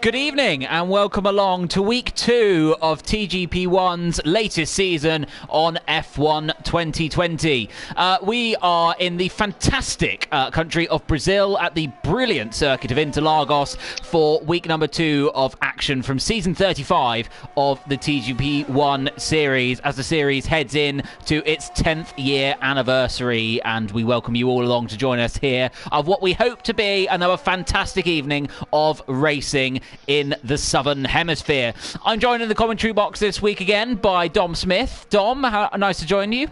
Good evening and welcome along to week 2 of TGP1's latest season on F1 2020. We are in the fantastic country of Brazil at the brilliant circuit of Interlagos for week number 2 of action from season 35 of the TGP1 series as the series heads in to its 10th year anniversary, and we welcome you all along to join us here of what we hope to be another fantastic evening of racing in the Southern Hemisphere. I'm joined in the commentary box this week again by Dom Smith. Dom, nice to join you.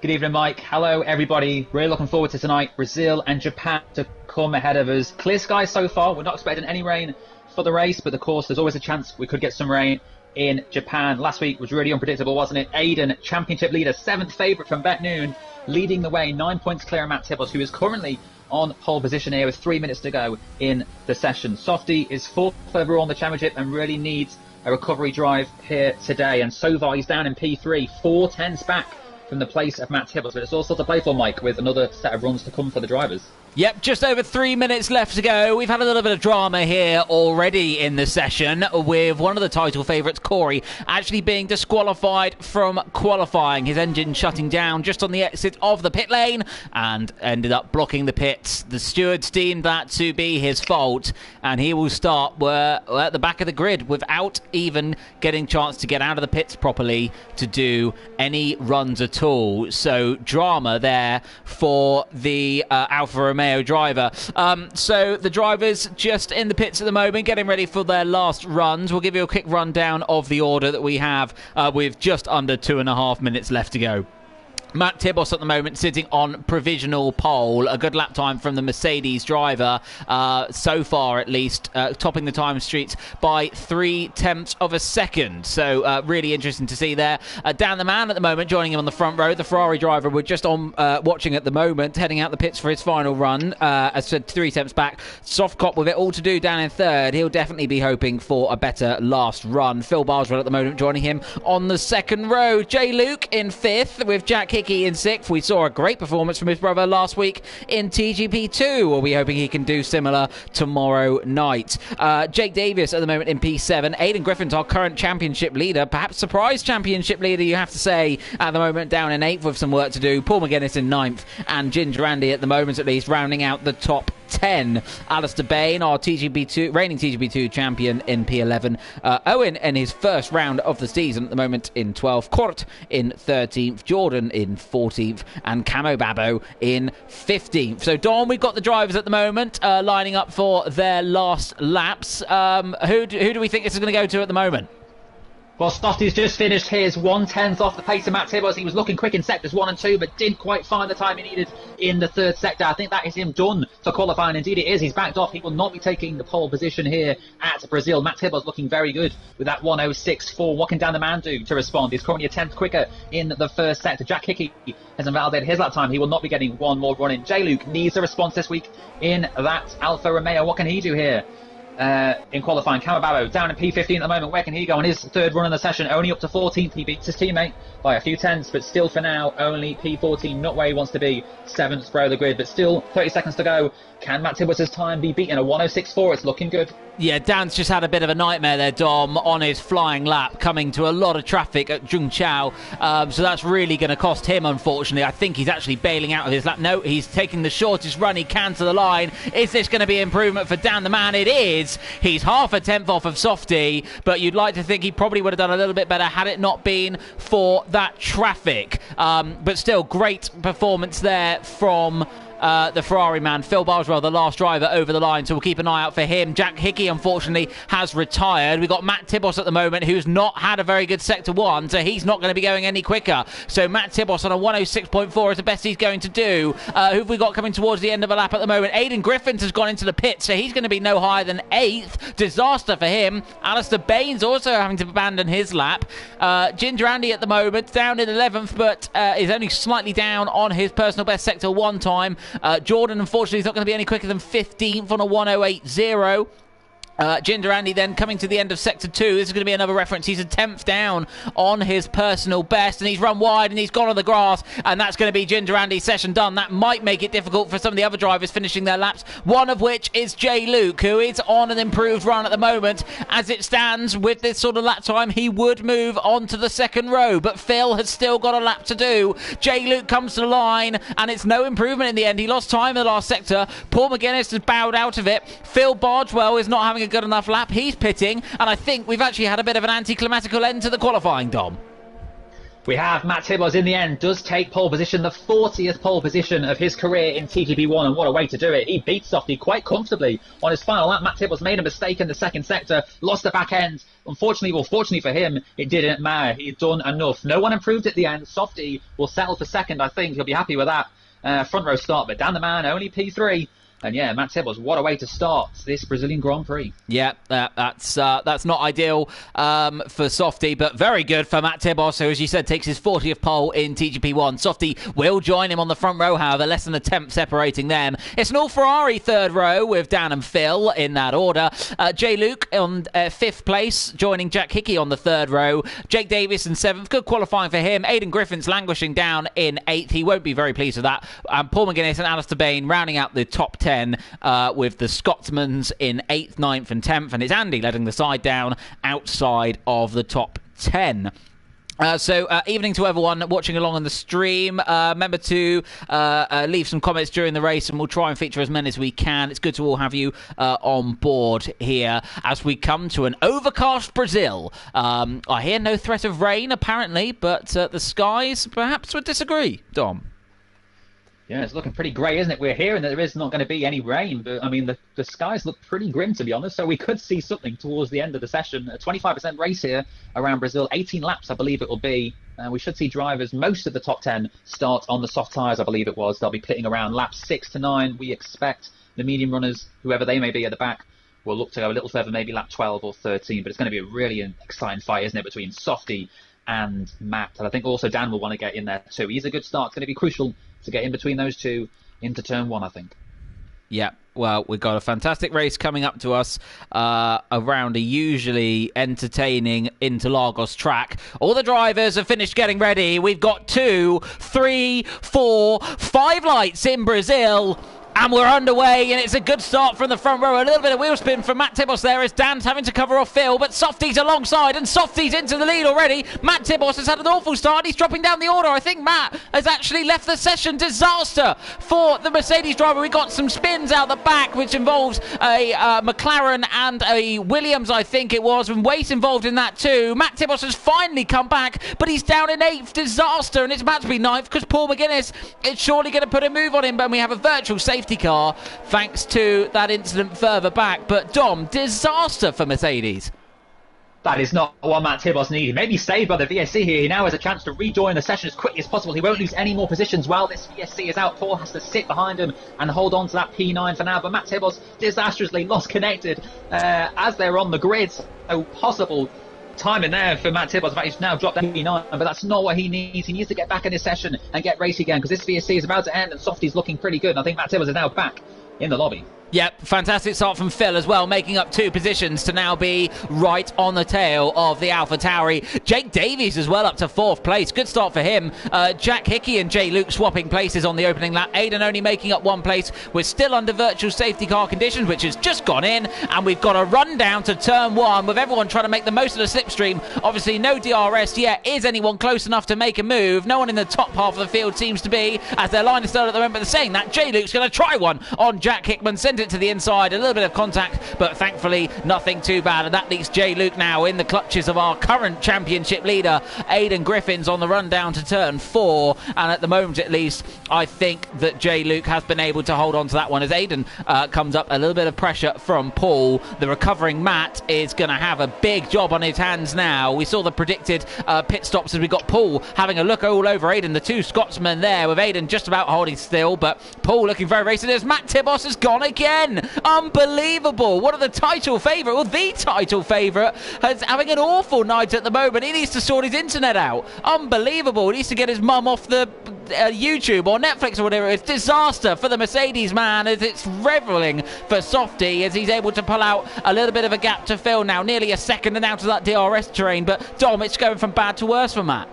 Good evening, Mike. Hello, everybody. Really looking forward to tonight. Brazil and Japan to come ahead of us. Clear skies so far. We're not expecting any rain for the race, but of course, there's always a chance we could get some rain in Japan. Last week was really unpredictable, wasn't it? Aiden, championship leader, 7th favourite from Bet Noon, leading the way, 9 points clear of Matt Tibbles, who is currently on pole position here with 3 minutes to go in the session. Softy is 4th overall in the championship and really needs a recovery drive here today. And so far he's down in P3, 4/10ths back from the place of Matt Tibbles. But it's all still to play for, Mike, with another set of runs to come for the drivers. Yep, just over 3 minutes left to go. We've had a little bit of drama here already in the session with one of the title favourites, Corey, actually being disqualified from qualifying. His engine shutting down just on the exit of the pit lane and ended up blocking the pits. The stewards deemed that to be his fault, and he will start at the back of the grid without even getting a chance to get out of the pits properly to do any runs at all. So drama there for the Alfa Romeo driver. So the drivers just in the pits at the moment, getting ready for their last runs. We'll give you a quick rundown of the order that we have with just under 2.5 minutes left to go. Matt Tibbles at the moment sitting on provisional pole. A good lap time from the Mercedes driver, so far at least, topping the time streets by 0.3 of a second. So really interesting to see there. Dan the Man at the moment joining him on the front row. The Ferrari driver we're just on watching at the moment, heading out the pits for his final run. As I said, 0.3 back. Soft Cop with it all to do down in third. He'll definitely be hoping for a better last run. Phil Barswell at the moment joining him on the second row. Jay Luke in 5th with Jack Hickey in 6th. We saw a great performance from his brother last week in TGP2. We'll be hoping he can do similar tomorrow night. Jake Davis at the moment in P7. Aidan Griffin's our current championship leader. Perhaps surprise championship leader, you have to say, at the moment down in 8th with some work to do. Paul McGuinness in 9th. And Ginger Andy at the moment at least rounding out the top 10. Alistair Bain, our reigning TGP2 champion in P11. Owen in his first round of the season at the moment in 12th. Court in 13th. Jordan in 14th. And Camo Babo in 15th. So, Dom, we've got the drivers at the moment lining up for their last laps. Who do we think this is going to go to at the moment? Well, Stotty's just finished his 1/10th off the pace of Matt Tibbles. He was looking quick in sectors 1 and 2, but didn't quite find the time he needed in the third sector. I think that is him done for qualifying. Indeed it is. He's backed off. He will not be taking the pole position here at Brazil. Matt Tibbles looking very good with that 1:06.4. What can Dan the Man do to respond? He's currently a 10th quicker in the first sector. Jack Hickey has invalidated his lap time. He will not be getting one more run in. J. Luke needs a response this week in that Alfa Romeo. What can he do here? In qualifying, Camababo down in P15 at the moment. Where can he go on his third run in the session? Only up to 14th. He beats his teammate by a few tenths, but still for now only P14. Not where he wants to be. 7th row of the grid, but still 30 seconds to go. Can Matt Tibbles' time be beaten? A 1:06.4. It's looking good. Yeah, Dan's just had a bit of a nightmare there, Dom, on his flying lap, coming to a lot of traffic at Zhengzhou. So that's really going to cost him, unfortunately. I think he's actually bailing out of his lap. No, he's taking the shortest run he can to the line. Is this going to be improvement for Dan the Man? It is. He's 0.5 off of Softy, but you'd like to think he probably would have done a little bit better had it not been for that traffic. But still, great performance there from the Ferrari man, Phil Barswell, the last driver over the line, so we'll keep an eye out for him. Jack Hickey, unfortunately, has retired. We've got Matt Tibbles at the moment, who's not had a very good Sector 1, so he's not going to be going any quicker. So Matt Tibbles on a 1:06.4 is the best he's going to do. Who have we got coming towards the end of a lap at the moment? Aidan Griffiths has gone into the pit, so he's going to be no higher than 8th. Disaster for him. Alistair Bain's also having to abandon his lap. Ginger Andy at the moment, down in 11th, but is only slightly down on his personal best Sector 1 time. Jordan, unfortunately, is not going to be any quicker than 15th on a 1:08.0. Ginger Andy then coming to the end of Sector 2. This is going to be another reference. He's a 10th down on his personal best, and he's run wide and he's gone on the grass, and that's going to be Ginger Andy's session done. That might make it difficult for some of the other drivers finishing their laps, one of which is Jay Luke, who is on an improved run at the moment. As it stands, with this sort of lap time, he would move on to the second row, but Phil has still got a lap to do. Jay Luke comes to the line, and it's no improvement in the end. He lost time in the last sector. Paul McGuinness has bowed out of it. Phil Bardwell is not having a good enough lap. He's pitting, and I think we've actually had a bit of an anticlimactical end to the qualifying, Dom. We have Matt Tibbos in the end does take pole position, the 40th pole position of his career in TGP1, and what a way to do it. He beat Softy quite comfortably on his final lap. Matt Tibbos made a mistake in the second sector, lost the back end. Fortunately for him, it didn't matter. He'd done enough. No one improved at the end. Softy will settle for second, I think. He'll be happy with that front row start, but Dan the Man, only P3. And yeah, Matt Tibbos, what a way to start this Brazilian Grand Prix. Yeah, that's not ideal for Softy, but very good for Matt Tibbos, who, as you said, takes his 40th pole in TGP1. Softy will join him on the front row, however, less than a tenth separating them. It's an all-Ferrari third row with Dan and Phil in that order. Jay Luke on 5th place, joining Jack Hickey on the third row. Jake Davis in 7th, good qualifying for him. Aidan Griffin's languishing down in 8th. He won't be very pleased with that. Paul McGuinness and Alistair Bain rounding out the top 10. With the Scotsmans in 8th, 9th and 10th, and it's Andy letting the side down outside of the top 10. Evening to everyone watching along on the stream. Remember to leave some comments during the race, and we'll try and feature as many as we can. It's good to all have you on board here as we come to an overcast Brazil. I hear no threat of rain apparently, but the skies perhaps would disagree. Dom. Yeah, it's looking pretty grey, isn't it? We're hearing that there is not going to be any rain, but I mean, the skies look pretty grim, to be honest, so we could see something towards the end of the session. A 25% race here around Brazil, 18 laps, I believe it will be. We should see drivers, most of the top 10, start on the soft tyres, I believe it was. They'll be pitting around laps 6 to 9. We expect the medium runners, whoever they may be at the back, will look to go a little further, maybe lap 12 or 13, but it's going to be a really exciting fight, isn't it, between Softy and Matt. And I think also Dan will want to get in there too. He's a good start. It's going to be crucial to get in between those two into turn 1, I think. Yeah, well, we've got a fantastic race coming up to us around a usually entertaining Interlagos track. All the drivers have finished getting ready. We've got 2, 3, 4, 5 lights in Brazil. And we're underway, and it's a good start from the front row. A little bit of wheel spin from Matt Tibbos there as Dan's having to cover off Phil, but Softy's alongside, and Softy's into the lead already. Matt Tibbos has had an awful start. He's dropping down the order. I think Matt has actually left the session. Disaster for the Mercedes driver. We got some spins out the back, which involves a McLaren and a Williams, I think it was, and Waste involved in that too. Matt Tibbos has finally come back, but he's down in 8th. Disaster, and it's about to be 9th because Paul McGuinness is surely going to put a move on him, but we have a virtual safety car thanks to that incident further back. But Dom, disaster for Mercedes. That is not what Matt Tibbos needed. Maybe saved by the VSC here. He now has a chance to rejoin the session as quickly as possible. He won't lose any more positions while this VSC is out. Paul has to sit behind him and hold on to that P9 for now. But Matt Tibbos disastrously lost connected as they're on the grid. So possible time in there for Matt Tibbos. In fact, he's now dropped down P9, but that's not what he needs. He needs to get back in his session and get racing again, because this VSC is about to end and Softy's looking pretty good. And I think Matt Tibbos is now back in the lobby. Yep, fantastic start from Phil as well, making up 2 positions to now be right on the tail of the AlphaTauri. Jake Davies as well up to 4th place. Good start for him. Jack Hickey and Jay Luke swapping places on the opening lap. Aidan only making up 1 place. We're still under virtual safety car conditions, which has just gone in, and we've got a run down to turn 1 with everyone trying to make the most of the slipstream. Obviously no DRS yet. Is anyone close enough to make a move? No one in the top half of the field seems to be, as their line is still at the moment. But saying that, Jay Luke's going to try one on Jack Hickman, send it to the inside, a little bit of contact, but thankfully nothing too bad, and that leaves Jay Luke now in the clutches of our current championship leader. Aidan Griffin's on the run down to turn 4, and at the moment at least I think that Jay Luke has been able to hold on to that one as Aidan comes up. A little bit of pressure from Paul. The recovering Matt is going to have a big job on his hands now. We saw the predicted pit stops as we got Paul having a look all over Aidan, the 2 Scotsmen there, with Aidan just about holding still, but Paul looking very racing as Matt Tibbos has gone again. again. Unbelievable. One of the title favourite, or the title favourite, is having an awful night at the moment. He needs to sort his internet out. Unbelievable. He needs to get his mum off the YouTube or Netflix or whatever. It's disaster for the Mercedes man as it's revelling for Softy as he's able to pull out a little bit of a gap to fill now. Nearly a second and out of that DRS terrain. But Dom, it's going from bad to worse for Matt.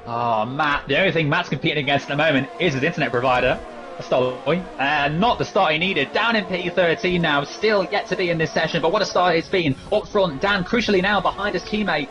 Oh, Matt. The only thing Matt's competing against at the moment is his internet provider. And not the start he needed. Down in P13 now, still yet to be in this session, but what a start it's been. Up front, Dan crucially now behind his teammate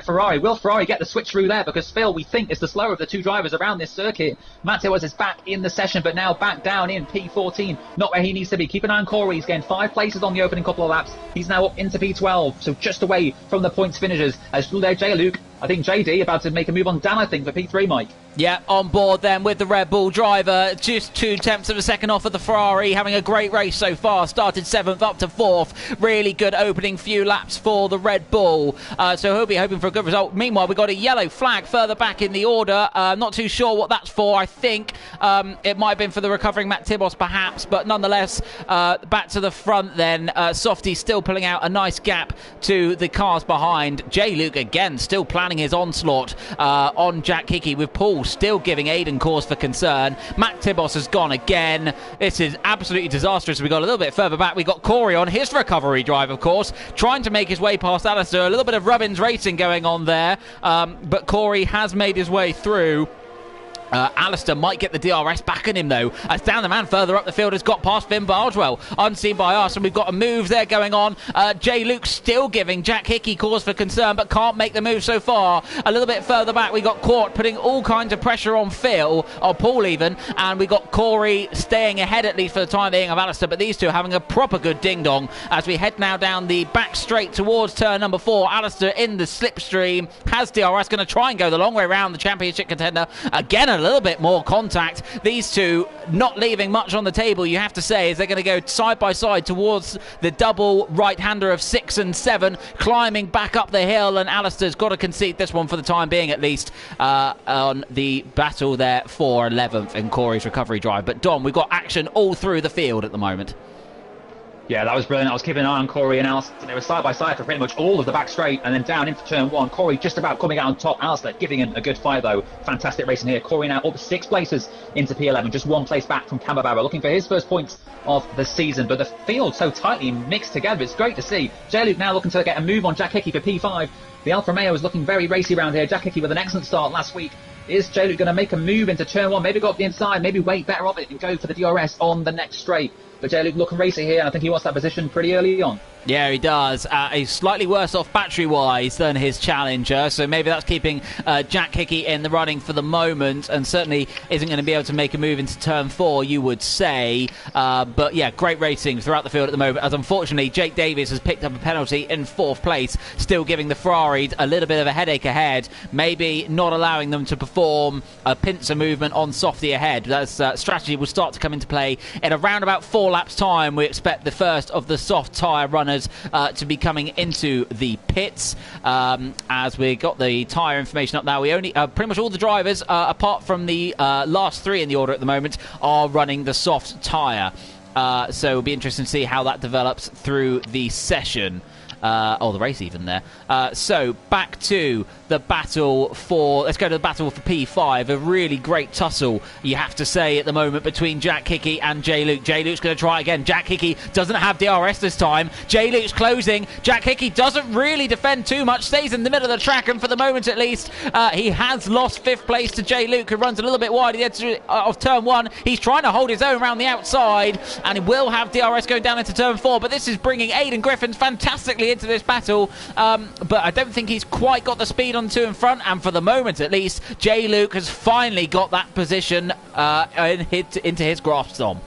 Ferrari. Will Ferrari get the switch through there? Because Phil, we think, is the slower of the two drivers around this circuit. Matt Tewers is back in the session, but now back down in P14. Not where he needs to be. Keep an eye on Corey. He's gained 5 places on the opening couple of laps. He's now up into P12, so just away from the points finishers. As there, J. Luke, I think JD about to make a move on Dan, I think, for P3, Mike. Yeah, on board then with the Red Bull driver. Just 0.2 of a second off of the Ferrari. Having a great race so far. Started 7th up to 4th. Really good opening few laps for the Red Bull. So he'll be hoping for a good result. Meanwhile, we got a yellow flag further back in the order. Not too sure what that's for. I think it might have been for the recovering Matt Tibos perhaps. But nonetheless, back to the front then. Softy still pulling out a nice gap to the cars behind. J. Luke again still planning his onslaught on Jack Hickey with Paul still giving Aiden cause for concern. Matt Tibos has gone again. This is absolutely disastrous. We got a little bit further back. We got Corey on his recovery drive, of course, trying to make his way past Alistair. A little bit of Rubbins racing going on there, but Corey has made his way through. Alistair might get the DRS back on him though, as down the man further up the field has got past Finn Bardwell, unseen by us, and we've got a move there going on. J. Luke still giving Jack Hickey cause for concern, but can't make the move so far. A little bit further back we got Court putting all kinds of pressure on Phil, or Paul even, and we got Corey staying ahead at least for the time being of Alistair, but these two having a proper good ding-dong as we head now down the back straight towards turn number 4. Alistair in the slipstream, has DRS, going to try and go the long way around the championship contender. Again, a little bit more contact. These two not leaving much on the table, you have to say, as they're going to go side by side towards the double right-hander of 6 and 7, climbing back up the hill, and Alistair's got to concede this one for the time being at least, on the battle there for 11th in Corey's recovery drive. But Dom, we've got action all through the field at the moment. Yeah, that was brilliant. I was keeping an eye on Corey and Alistair. They were side by side for pretty much all of the back straight, and then down into turn 1. Corey just about coming out on top. Alistair giving him a good fight though. Fantastic racing here. Corey now up 6 places into P11, just 1 place back from Camabara, looking for his first points of the season. But the field so tightly mixed together, it's great to see. J. Luke now looking to get a move on Jack Hickey for P5. The Alfa Romeo is looking very racy around here. Jack Hickey with an excellent start last week. Is J. Luke going to make a move into turn 1? Maybe go up the inside, maybe wait better of it and go for the DRS on the next straight. But J. Luke looking racy here, and I think he wants that position pretty early on. Yeah, he does. He's slightly worse off battery-wise than his challenger, so maybe that's keeping Jack Hickey in the running for the moment, and certainly isn't going to be able to make a move into turn 4, you would say. But yeah, great racing throughout the field at the moment, as unfortunately Jake Davies has picked up a penalty in 4th place, still giving the Ferraris a little bit of a headache ahead, maybe not allowing them to perform a pincer movement on Softy ahead. That strategy will start to come into play in around about 4 laps' time. We expect the first of the soft tyre runners to be coming into the pits. As we got the tyre information up now, we only pretty much all the drivers, apart from the last 3 in the order at the moment, are running the soft tyre. So it'll be interesting to see how that develops through the session. Or the race even there. So back to the battle for... Let's go to the battle for P5. A really great tussle, you have to say, at the moment between Jack Hickey and J. Luke. J. Luke's going to try again. Jack Hickey doesn't have DRS this time. J. Luke's closing. Jack Hickey doesn't really defend too much. Stays in the middle of the track, and for the moment at least, he has lost 5th place to J. Luke, who runs a little bit wide at the edge of turn 1. He's trying to hold his own around the outside, and he will have DRS going down into turn 4, but this is bringing Aidan Griffins fantastically into this battle, but I don't think he's quite got the speed on 2 in front, and for the moment at least, J. Luke has finally got that position into his grasp, Tom.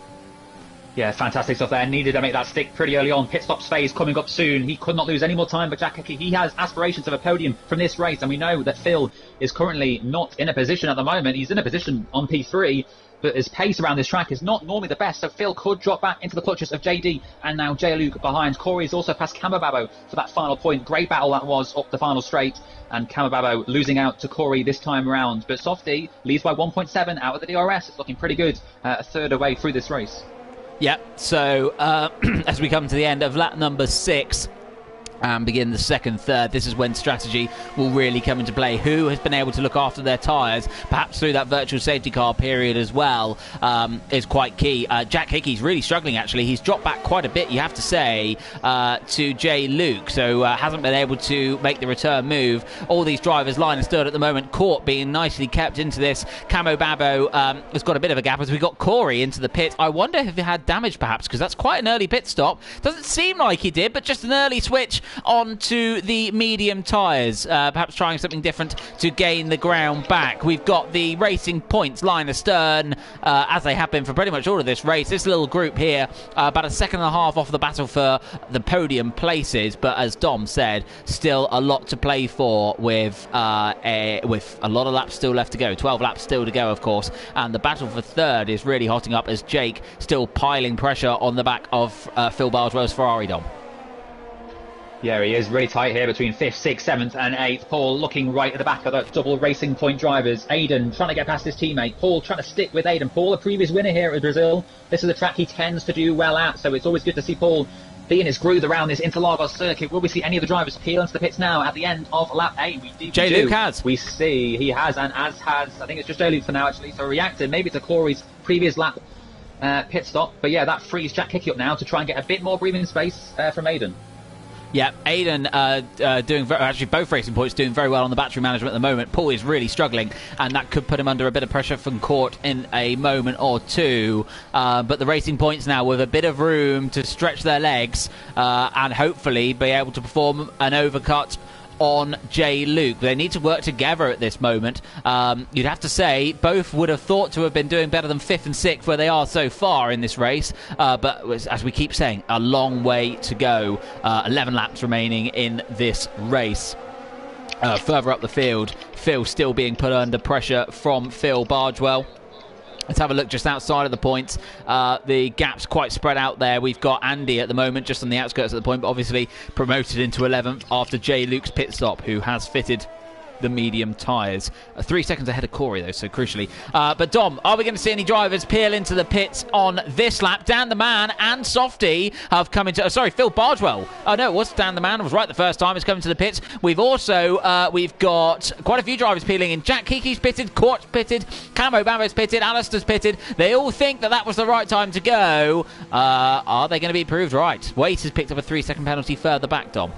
Yeah, fantastic stuff there. Needed to make that stick pretty early on. Pit stops phase coming up soon. He could not lose any more time, but Jack Hickey, he has aspirations of a podium from this race, and we know that Phil is currently not in a position at the moment. He's in a position on P3, but his pace around this track is not normally the best, so Phil could drop back into the clutches of JD, and now J. Luke behind. Corey is also past Camababo for that final point. Great battle that was up the final straight, and Camababo losing out to Corey this time around. But Softy leads by 1.7 out of the DRS. It's looking pretty good, a third away through this race. Yep, so as we come to the end of lap number 6 and begin the second third, this is when strategy will really come into play. Who has been able to look after their tyres, perhaps through that virtual safety car period as well, is quite key. Jack Hickey's really struggling, actually. He's dropped back quite a bit, you have to say, to Jay Luke, so hasn't been able to make the return move. All these drivers line and stood at the moment, Court being nicely kept into this. Camo Babo has got a bit of a gap as we got Corey into the pit. I wonder if he had damage, perhaps, because that's quite an early pit stop. Doesn't seem like he did, but just an early switch onto the medium tyres, perhaps trying something different to gain the ground back. We've got the racing points line astern, as they have been for pretty much all of this race. This little group here, about a second and a half off the battle for the podium places, but as Dom said, still a lot to play for with a lot of laps still left to go. 12 laps still to go, of course, and the battle for third is really hotting up as Jake still piling pressure on the back of Phil Bardwell's Ferrari, Dom. Yeah, he is really tight here between 5th, 6th, 7th and 8th. Paul looking right at the back of the double racing point drivers. Aiden trying to get past his teammate. Paul trying to stick with Aiden. Paul, a previous winner here at Brazil. This is a track he tends to do well at, so it's always good to see Paul being his groove around this Interlagos circuit. Will we see any of the drivers peel into the pits now at the end of lap 8? Jay Luke has. We see he has, and as has, I think it's just Jay Luke for now actually, so reacted maybe to Corey's previous lap pit stop. But yeah, that frees Jack Hickey up now to try and get a bit more breathing space from Aiden. Yeah, Aiden doing actually both racing points doing very well on the battery management at the moment. Paul is really struggling, and that could put him under a bit of pressure from Court in a moment or two. But the racing points now with a bit of room to stretch their legs and hopefully be able to perform an overcut on Jay Luke. They need to work together at this moment. You'd have to say both would have thought to have been doing better than 5th and 6th where they are so far in this race, but as we keep saying, a long way to go. 11 laps remaining in this race. Further up the field, Phil still being put under pressure from Phil Bardwell. Let's have a look just outside of the points. The gap's quite spread out there. We've got Andy at the moment just on the outskirts of the point, but obviously promoted into 11th after Jay Luke's pit stop, who has fitted the medium tyres. 3 seconds ahead of Corey, though, so crucially. But Dom, are we going to see any drivers peel into the pits on this lap? Dan the Man and Softy have come into... Phil Bardwell. Oh, no, it was Dan the Man. I was right the first time. It's coming to the pits. We've also... we've got quite a few drivers peeling in. Jack Hickey's pitted, Court's pitted, Camo Bambo's pitted, Alistair's pitted. They all think that that was the right time to go. Are they going to be proved right? Waite has picked up a 3-second penalty further back, Dom.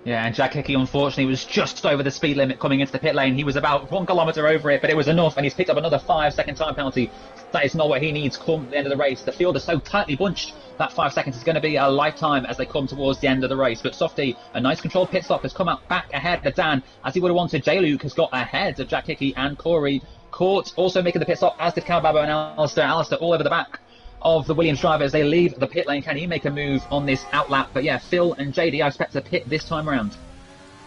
Yeah, and Jack Hickey, unfortunately, was just over the speed limit coming into the pit lane. He was about 1 kilometre over it, but it was enough, and he's picked up another 5-second time penalty. That is not what he needs come the end of the race. The field is so tightly bunched, that 5 seconds is going to be a lifetime as they come towards the end of the race. But Softy, a nice controlled pit stop, has come out back ahead of Dan, as he would have wanted. Jay Luke has got ahead of Jack Hickey and Corey. Court also making the pit stop, as did Calbabo and Alistair. Alistair all over the back of the Williams driver as they leave the pit lane. Can he make a move on this outlap? But yeah, Phil and JD, I expect to pit this time around.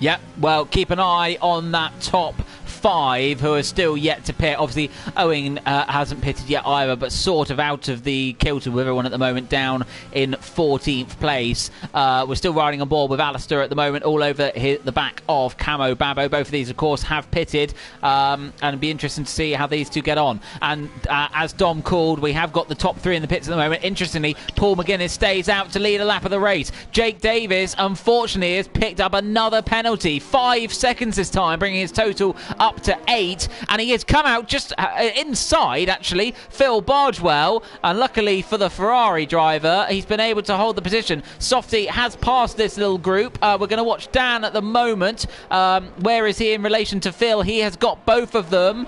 Yeah, well, keep an eye on that top 5 who are still yet to pit. Obviously, Owen hasn't pitted yet either, but sort of out of the kilter with everyone at the moment, down in 14th place. We're still riding on board with Alistair at the moment, all over the back of Camo Babo. Both of these, of course, have pitted, and it'd be interesting to see how these two get on. And as Dom called, we have got the top 3 in the pits at the moment. Interestingly, Paul McGuinness stays out to lead a lap of the race. Jake Davis, unfortunately, has picked up another penalty. 5 seconds this time, bringing his total up to 8, and he has come out just inside, actually, Phil Bardwell, and luckily for the Ferrari driver, he's been able to hold the position. Softy has passed this little group. We're going to watch Dan at the moment. Where is he in relation to Phil? He has got both of them.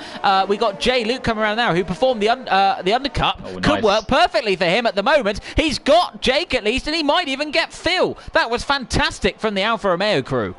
We got Jay Luke coming around now, who performed the undercut. Oh, nice. Could work perfectly for him at the moment. He's got Jake at least, and he might even get Phil. That was fantastic from the Alfa Romeo crew.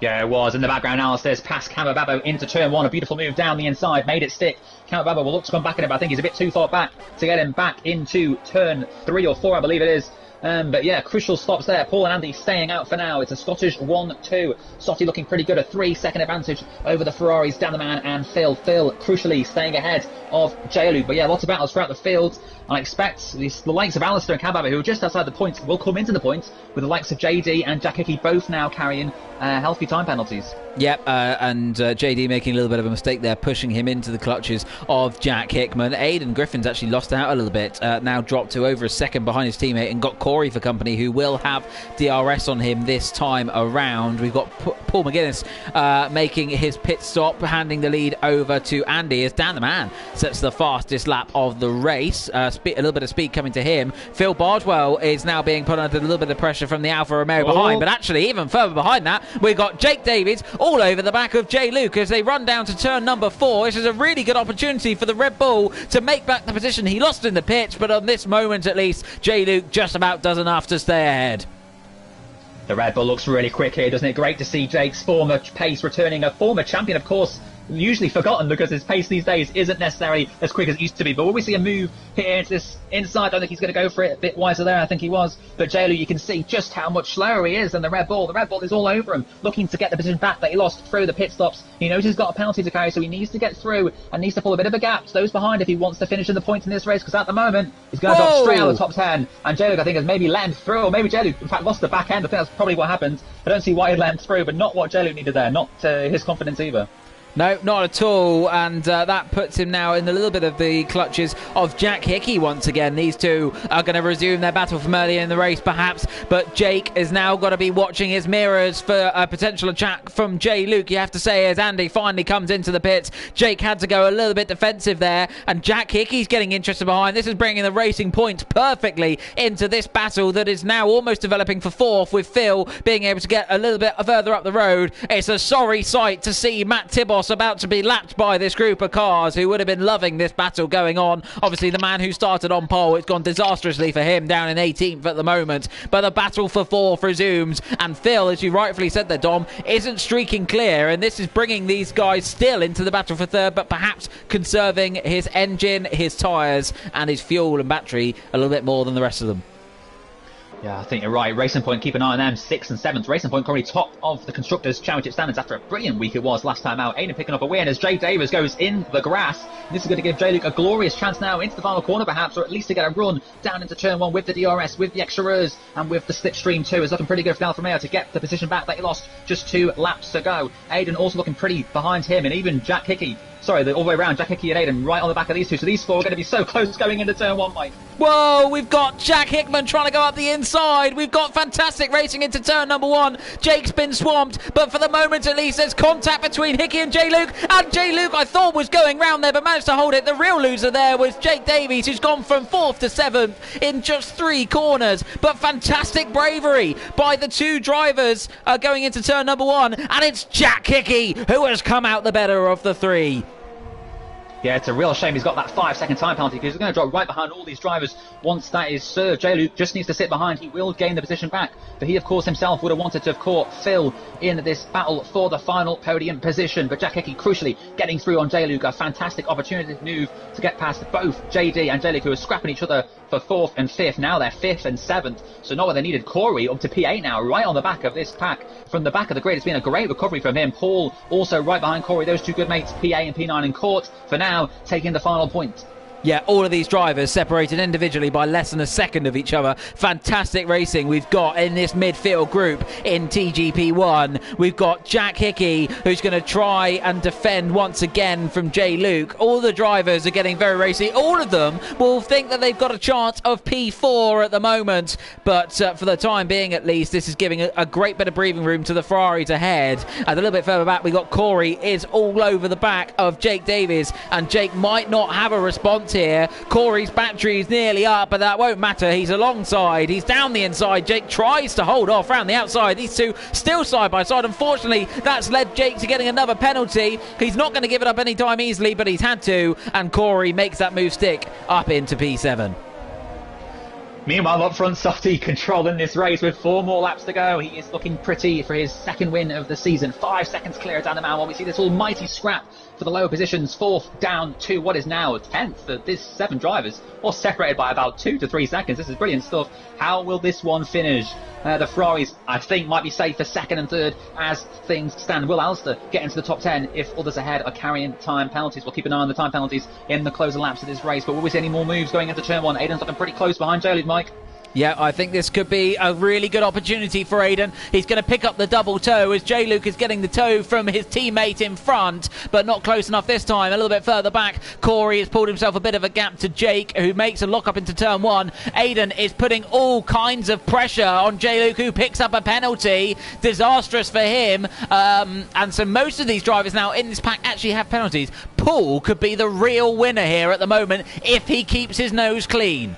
Yeah, it was. In the background, Alistair's past Camo Babo into turn 1. A beautiful move down the inside, made it stick. Camo Babo will look to come back in it, but I think he's a bit too far back to get him back into turn 3 or 4, I believe it is. But yeah, crucial stops there. Paul and Andy staying out for now. It's a Scottish 1-2. Softy looking pretty good. A 3-second advantage over the Ferraris, Dan the Man and Phil. Phil, crucially, staying ahead of J-Luke. But yeah, lots of battles throughout the field. I expect the likes of Alistair and Kababa, who are just outside the point, will come into the point, with the likes of JD and Jack Hickey both now carrying healthy time penalties. Yep, and JD making a little bit of a mistake there, pushing him into the clutches of Jack Hickman. Aidan Griffin's actually lost out a little bit, now dropped to over a second behind his teammate, and got Corey for company, who will have DRS on him this time around. We've got Paul McGuinness making his pit stop, handing the lead over to Andy as Dan the Man sets the fastest lap of the race. A little bit of speed coming to him. Phil Bardwell is now being put under a little bit of pressure from the Alfa Romeo behind, but actually even further behind that, we've got Jake Davies all over the back of Jay Luke as they run down to turn number 4. This is a really good opportunity for the Red Bull to make back the position he lost in the pits, but on this moment at least, Jay Luke just about does enough to stay ahead. The Red Bull looks really quick here, doesn't it? Great to see Jake's former pace returning, a former champion, of course, usually forgotten because his pace these days isn't necessarily as quick as it used to be. But when we see a move here into this inside, I don't think he's going to go for it. A bit wiser there, I think he was. But JLU, you can see just how much slower he is than the Red Bull. The Red Bull is all over him, looking to get the position back that he lost through the pit stops. He knows he's got a penalty to carry, so he needs to get through and needs to pull a bit of a gap to those behind if he wants to finish in the points in this race, because at the moment he's going to drop straight out of the top 10. And JLU, I think, has maybe let him through, or maybe JLU, in fact, lost the back end. I think that's probably what happened. I don't see why he let him through, but not what JLU needed there, not his confidence either. No, not at all, and that puts him now in a little bit of the clutches of Jack Hickey once again. These two are going to resume their battle from earlier in the race, perhaps, but Jake has now got to be watching his mirrors for a potential attack from Jay Luke. You have to say, as Andy finally comes into the pits, Jake had to go a little bit defensive there, and Jack Hickey's getting interested behind. This is bringing the racing points perfectly into this battle that is now almost developing for fourth, with Phil being able to get a little bit further up the road. It's a sorry sight to see Matt Tibos about to be lapped by this group of cars who would have been loving this battle going on. Obviously, the man who started on pole, it's gone disastrously for him, down in 18th at the moment. But the battle for fourth resumes, and Phil, as you rightfully said there, Dom, isn't streaking clear, and this is bringing these guys still into the battle for third, but perhaps conserving his engine, his tyres, and his fuel and battery a little bit more than the rest of them. Yeah, I think you're right. Racing Point, keep an eye on them. 6th and 7th. Racing Point currently top of the Constructors' Championship standards after a brilliant week it was last time out. Aiden picking up a win as Jay Davis goes in the grass. This is going to give Jay Luke a glorious chance now into the final corner, perhaps, or at least to get a run down into turn 1 with the DRS, with the extra rers, and with the slipstream too. It's looking pretty good for Alfa Romeo to get the position back that he lost just 2 laps to go. Aiden also looking pretty behind him, and even Jack Hickey. Sorry, all the way around, Jack Hickey and Aiden right on the back of these two. So these 4 are going to be so close going into turn 1, Mike. Whoa, we've got Jack Hickman trying to go up the inside. We've got fantastic racing into turn number 1. Jake's been swamped, but for the moment at least there's contact between Hickey and Jay Luke. And Jay Luke, I thought, was going round there, but managed to hold it. The real loser there was Jake Davies, who's gone from 4th to 7th in just 3 corners. But fantastic bravery by the 2 drivers going into turn number 1. And it's Jack Hickey who has come out the better of the 3. Yeah, it's a real shame he's got that 5-second time penalty, because he's going to drop right behind all these drivers once that is served. Jay Luke just needs to sit behind. He will gain the position back, but he, of course, himself would have wanted to have caught Phil in this battle for the final podium position. But Jack Hickey, crucially, getting through on Jay Luke. A fantastic opportunity to move to get past both JD and Jay Luke, who are scrapping each other for 4th and 5th. Now they're 5th and 7th, so not what they needed. Corey up to P8 now, right on the back of this pack. From the back of the grid, it's been a great recovery from him. Paul also right behind Corey. Those 2 good mates, PA and P9 in court for now, taking the final point. Yeah, all of these drivers separated individually by less than a second of each other. Fantastic racing we've got in this midfield group in TGP1. We've got Jack Hickey, who's going to try and defend once again from Jay Luke. All the drivers are getting very racy. All of them will think that they've got a chance of P4 at the moment. But for the time being, at least, this is giving a great bit of breathing room to the Ferraris ahead. And a little bit further back, we've got Corey is all over the back of Jake Davies. And Jake might not have a response here. Corey's battery is nearly up, but that won't matter. He's alongside. He's down the inside. Jake tries to hold off round the outside. These two still side by side. Unfortunately, that's led Jake to getting another penalty. He's not going to give it up anytime easily, but he's had to. And Corey makes that move stick up into P7. Meanwhile, up front, Softy controlling this race with 4 more laps to go. He is looking pretty for his 2nd win of the season. 5 seconds clear down the man while we see this almighty scrap for the lower positions, 4th down to what is now 10th for this 7 drivers, all separated by about 2 to 3 seconds. This is brilliant stuff. How will this one finish? The Ferraris, I think, might be safe for 2nd and 3rd as things stand. Will Alistair get into the top 10 if others ahead are carrying time penalties? We'll keep an eye on the time penalties in the closing laps of this race, but will we see any more moves going into turn 1? Aiden's looking pretty close behind J-Luke, Mike. Yeah, I think this could be a really good opportunity for Aiden. He's going to pick up the double toe as J-Luke is getting the toe from his teammate in front, but not close enough this time. A little bit further back, Corey has pulled himself a bit of a gap to Jake, who makes a lock-up into turn 1. Aiden is putting all kinds of pressure on J-Luke, who picks up a penalty. Disastrous for him. And so most of these drivers now in this pack actually have penalties. Paul could be the real winner here at the moment if he keeps his nose clean.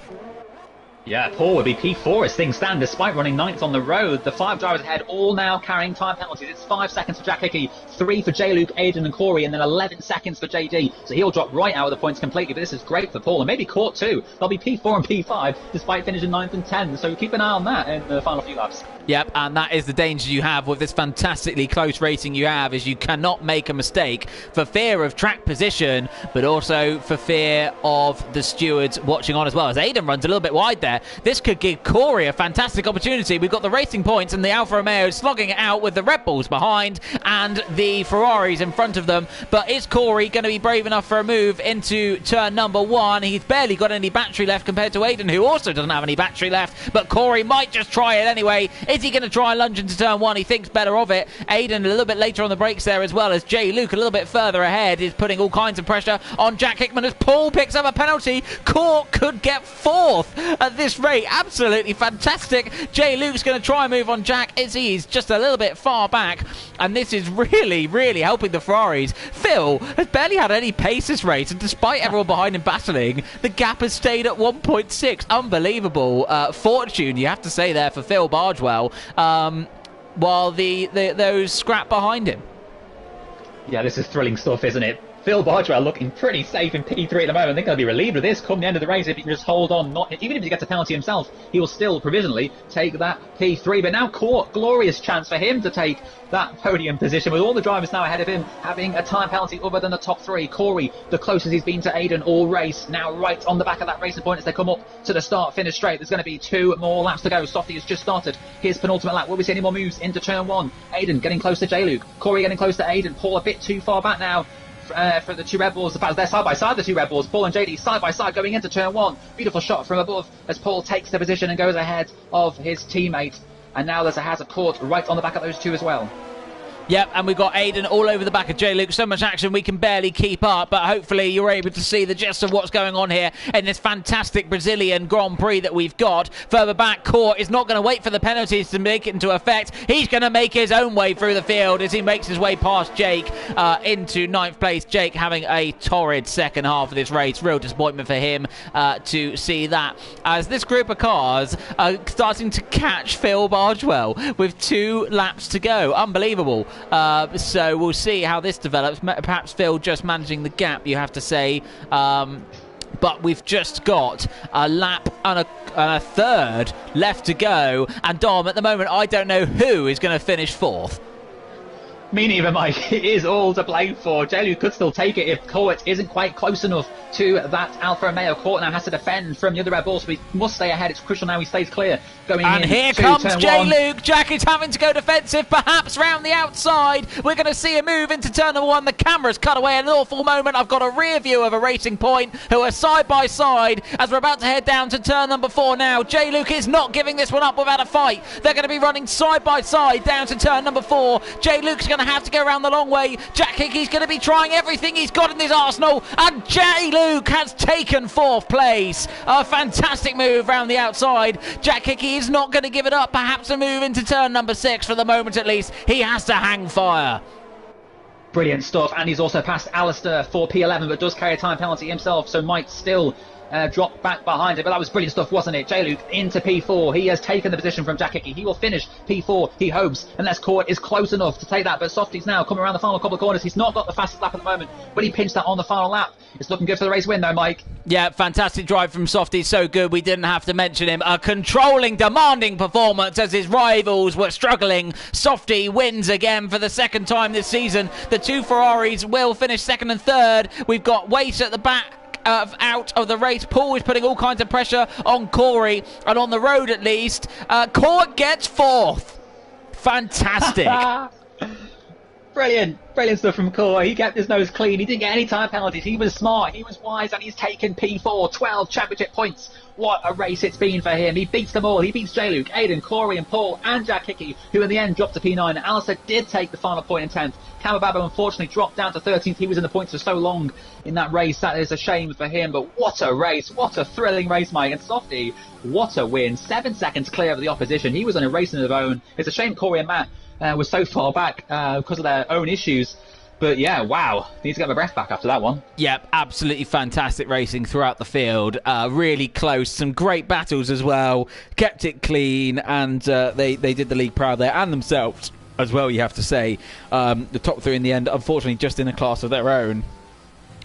Yeah, Paul would be P4 as things stand, despite running 9th on the road. The 5 drivers ahead, all now carrying time penalties. It's 5 seconds for Jack Hickey, 3 for J-Luke, Aiden and Corey, and then 11 seconds for JD. So he'll drop right out of the points completely, but this is great for Paul, and maybe Court too. They'll be P4 and P5, despite finishing 9th and 10th, so keep an eye on that in the final few laps. Yep, and that is the danger you have with this fantastically close racing you have, is you cannot make a mistake for fear of track position, but also for fear of the stewards watching on as well. As Aiden runs a little bit wide there, this could give Corey a fantastic opportunity. We've got the racing points and the Alfa Romeo slogging it out with the Red Bulls behind and the Ferraris in front of them. But is Corey going to be brave enough for a move into turn number 1? He's barely got any battery left compared to Aiden, who also doesn't have any battery left, but Corey might just try it anyway. Is he going to try and lunge into turn 1? He thinks better of it. Aiden a little bit later on the brakes there, as well as J-Luke a little bit further ahead, is putting all kinds of pressure on Jack Hickman as Paul picks up a penalty. Court could get 4th at this rate. Absolutely fantastic. J-Luke's going to try and move on Jack as he's just a little bit far back, and this is really, really helping the Ferraris. Phil has barely had any pace this race, and despite everyone behind him battling, the gap has stayed at 1.6. Unbelievable fortune, you have to say, there for Phil Bargewell, while those scrap behind him. Yeah, this is thrilling stuff, isn't it? Phil Bargewell looking pretty safe in P3 at the moment. I think he'll be relieved of this come the end of the race if he can just hold on. Even if he gets a penalty himself, he will still provisionally take that P3. But now Court, glorious chance for him to take that podium position, with all the drivers now ahead of him having a time penalty other than the top 3. Corey, the closest he's been to Aiden all race, now right on the back of that racing point as they come up to the start-finish straight. There's going to be 2 more laps to go. Softy has just started his penultimate lap. Will we see any more moves into turn 1? Aiden getting close to J-Luke. Corey getting close to Aiden. Paul a bit too far back now for the 2 Red Bulls. They're side by side, the 2 Red Bulls. Paul and JD side by side going into turn 1. Beautiful shot from above as Paul takes the position and goes ahead of his teammate. And now there's a hazard Court right on the back of those 2 as well. Yep, and we've got Aiden all over the back of J-Luke. So much action we can barely keep up, but hopefully you're able to see the gist of what's going on here in this fantastic Brazilian Grand Prix that we've got. Further back, Court is not going to wait for the penalties to make it into effect. He's going to make his own way through the field as he makes his way past Jake into 9th place. Jake having a torrid second half of this race. Real disappointment for him to see that, as this group of cars are starting to catch Phil Bargewell with 2 laps to go. Unbelievable. So we'll see how this develops. Perhaps Phil just managing the gap, you have to say. But we've just got a lap and a third left to go. And Dom, at the moment, I don't know who is going to finish 4th. Me neither, Mike. It is all to blame for. J-Luke could still take it if Court isn't quite close enough to that Alfa Romeo. Court now has to defend from the other Red Bulls, so he must stay ahead. It's crucial now he stays clear. And here comes J-Luke. Jack is having to go defensive, perhaps round the outside. We're going to see a move into turn number 1. The camera's cut away an awful moment. I've got a rear view of a Racing Point who are side by side as we're about to head down to turn number 4 now. J-Luke is not giving this one up without a fight. They're going to be running side by side down to turn number 4. J-Luke's going to have to go around the long way. Jack Hickey's going to be trying everything he's got in his arsenal, and J-Luke has taken 4th place. A fantastic move round the outside. Jack Hickey is not going to give it up. Perhaps a move into turn number 6 for the moment at least. He has to hang fire. Brilliant stuff, and he's also passed Alistair for P11, but does carry a time penalty himself, so might still dropped back behind him, but that was brilliant stuff, wasn't it? J-Luke into P4. He has taken the position from Jack Hickey. He will finish P4, he hopes, unless Court is close enough to take that. But Softy's now coming around the final couple of corners. He's not got the fastest lap at the moment, but he pinched that on the final lap. It's looking good for the race win, though, Mike. Yeah, fantastic drive from Softy. So good, we didn't have to mention him. A controlling, demanding performance as his rivals were struggling. Softy wins again for the second time this season. The two Ferraris will finish second and third. We've got Waite at the back. Out of the race. Paul is putting all kinds of pressure on Corey, and on the road at least. Court gets fourth. Fantastic. Brilliant stuff from Corey. He kept his nose clean. He didn't get any time penalties. He was smart, he was wise, and he's taken P4, 12 championship points. What a race it's been for him. He beats them all. He beats J-Luke, Aiden, Corey and Paul and Jack Hickey, who in the end dropped to P9. Alistair did take the final point in 10th. Kamababo unfortunately dropped down to 13th. He was in the points for so long in that race. That is a shame for him, but what a race. What a thrilling race, Mike. And Softy, what a win. 7 seconds clear of the opposition. He was on a race of his own. It's a shame Corey and Matt were so far back because of their own issues. But yeah, wow. Need to get my breath back after that one. Yep, absolutely fantastic racing throughout the field. Really close. Some great battles as well. Kept it clean, and they did the league proud there, and themselves as well, you have to say. The top three in the end, unfortunately, just in a class of their own.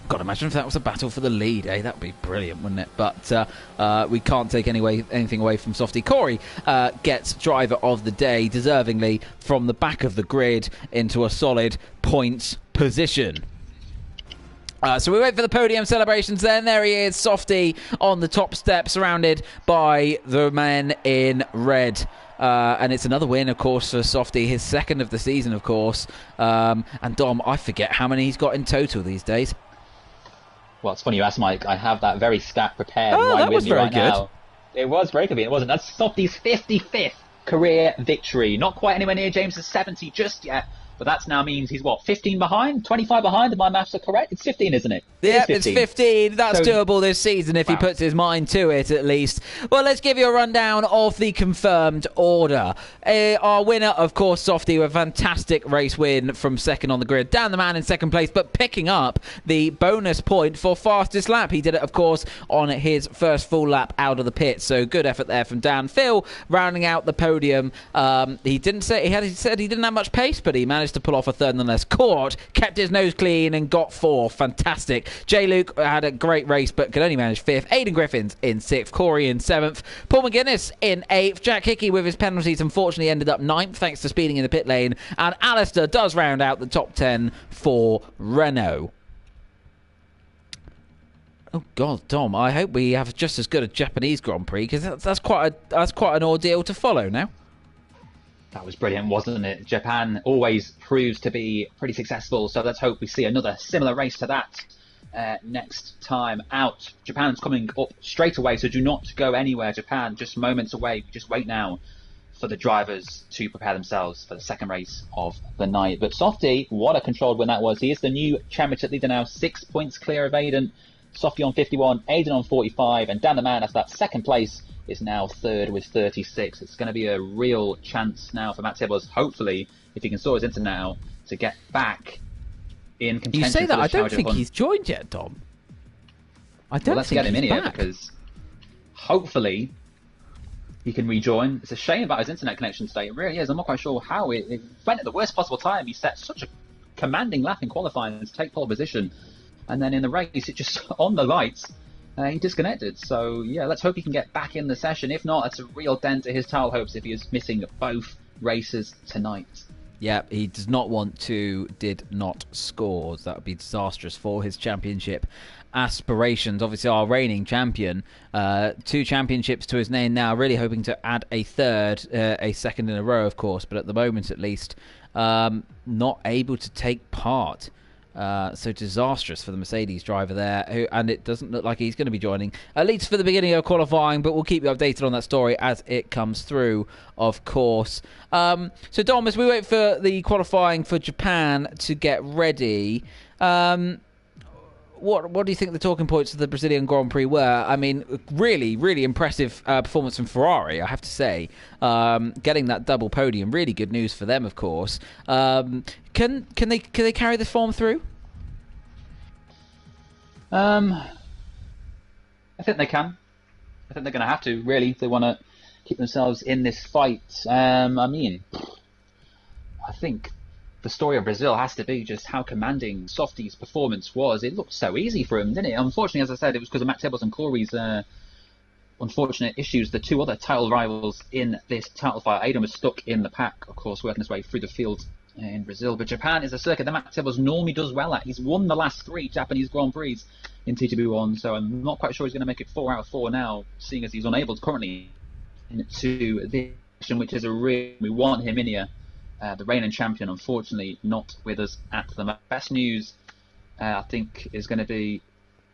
God, imagine if that was a battle for the lead, eh? That would be brilliant, wouldn't it? But we can't take anything away from Softy. Corey gets driver of the day, deservingly, from the back of the grid into a solid points position. So we wait for the podium celebrations then. There he is, Softy, on the top step, surrounded by the men in red. And it's another win, of course, for Softy, his second of the season, of course. And Dom, I forget how many he's got in total these days. Well, it's funny you ask, Mike. I have that very stat prepared that was very good. now. It was very convenient, wasn't it? That's Softy's 55th career victory. Not quite anywhere near James's 70 just yet, but that now means he's, 15 behind? 25 behind, if my maths are correct? It's 15, isn't it? Yeah, it's 15. That's doable this season if he puts his mind to it, at least. Well, let's give you a rundown of the confirmed order. Our winner, of course, Softy, with a fantastic race win from second on the grid. Dan the man in second place, but picking up the bonus point for fastest lap. He did it, of course, on his first full lap out of the pit. So good effort there from Dan. Phil rounding out the podium. He said he didn't have much pace, but he managed to pull off a third nonetheless. Court kept his nose clean and got fourth. Fantastic. J-Luke had a great race but could only manage fifth. Aidan Griffins in sixth. Corey in seventh. Paul McGuinness in eighth. Jack Hickey with his penalties unfortunately ended up ninth thanks to speeding in the pit lane. And Alistair does round out the top 10 for Renault. Oh God, Dom! I hope we have just as good a Japanese Grand Prix, because that's quite an ordeal to follow now. That was brilliant, wasn't it? Japan always proves to be pretty successful, so let's hope we see another similar race to that next time out. Japan's coming up straight away, so do not go anywhere. Japan, just moments away. Just wait now for the drivers to prepare themselves for the second race of the night. But Softy, what a controlled win that was. He is the new championship leader now, 6 points clear of Aiden. Softy on 51, Aiden on 45, and Dan the Man, as that second place, is now third with 36. It's going to be a real chance now for Matt Tibbles, hopefully, if he can sort his internet out, to get back in contention. You say that, I don't think hunt. He's joined yet, Dom. I don't let's think get him he's in back. here, because hopefully he can rejoin. It's a shame about his internet connection today. It really is. I'm not quite sure how. It went at the worst possible time. He set such a commanding lap in qualifying to take pole position. And then in the race, it just, on the lights, he disconnected. So, yeah, let's hope he can get back in the session. If not, it's a real dent to his title hopes if he is missing both races tonight. Yeah, he does not want to, did not score. That would be disastrous for his championship aspirations. Obviously, our reigning champion, 2 championships to his name now, really hoping to add a third, a second in a row, of course, but at the moment, at least, not able to take part. So disastrous for the Mercedes driver there, and it doesn't look like he's going to be joining, at least for the beginning of qualifying, but we'll keep you updated on that story as it comes through, of course. So Dom, as we wait for the qualifying for Japan to get ready, what do you think the talking points of the Brazilian Grand Prix were? I mean, really, really impressive performance from Ferrari, I have to say. Getting that double podium, really good news for them, of course. Can they carry this form through? I think they can. I think they're going to have to, really, if they want to keep themselves in this fight. I mean, I think the story of Brazil has to be just how commanding Softy's performance was. It looked so easy for him, didn't it? Unfortunately, as I said, it was because of Matt Tibbles and Corey's unfortunate issues. The two other title rivals in this title fight, Aiden was stuck in the pack, of course, working his way through the field in Brazil. But Japan is a circuit that Matt Tibbles normally does well at. He's won the last 3 Japanese Grand Prix in TGP1, so I'm not quite sure he's going to make it 4 out of 4 now, seeing as he's unable to currently into this session, which is a real. We want him in here. The reigning champion, unfortunately, not with us at the moment. Best news, I think, is going to be...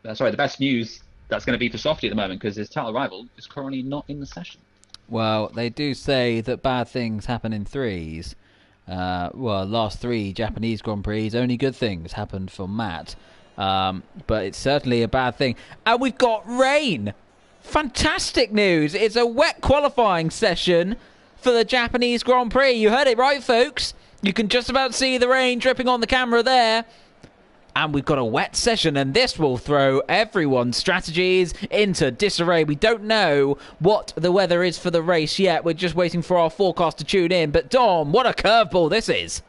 the best news that's going to be for Softy at the moment, because his title rival is currently not in the session. Well, they do say that bad things happen in threes. Last 3 Japanese Grand Prix, only good things happened for Matt. But it's certainly a bad thing. And we've got rain. Fantastic news. It's a wet qualifying session for the Japanese Grand Prix. You heard it right, folks. You can just about see the rain dripping on the camera there. And we've got a wet session, and this will throw everyone's strategies into disarray. We don't know what the weather is for the race yet. We're just waiting for our forecast to tune in. But Dom, what a curveball this is.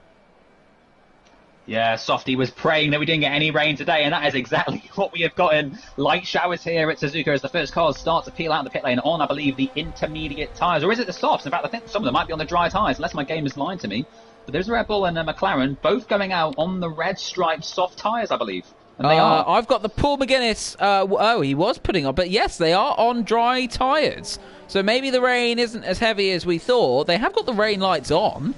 Yeah, Softy was praying that we didn't get any rain today, and that is exactly what we have gotten. Light showers here at Suzuka as the first cars start to peel out of the pit lane on, I believe, the intermediate tyres. Or is it the softs? In fact, I think some of them might be on the dry tyres, unless my game is lying to me. But there's Red Bull and McLaren both going out on the red striped soft tyres, I believe. And they are. I've got the Paul McGuinness. He was putting on, but yes, they are on dry tyres. So maybe the rain isn't as heavy as we thought. They have got the rain lights on.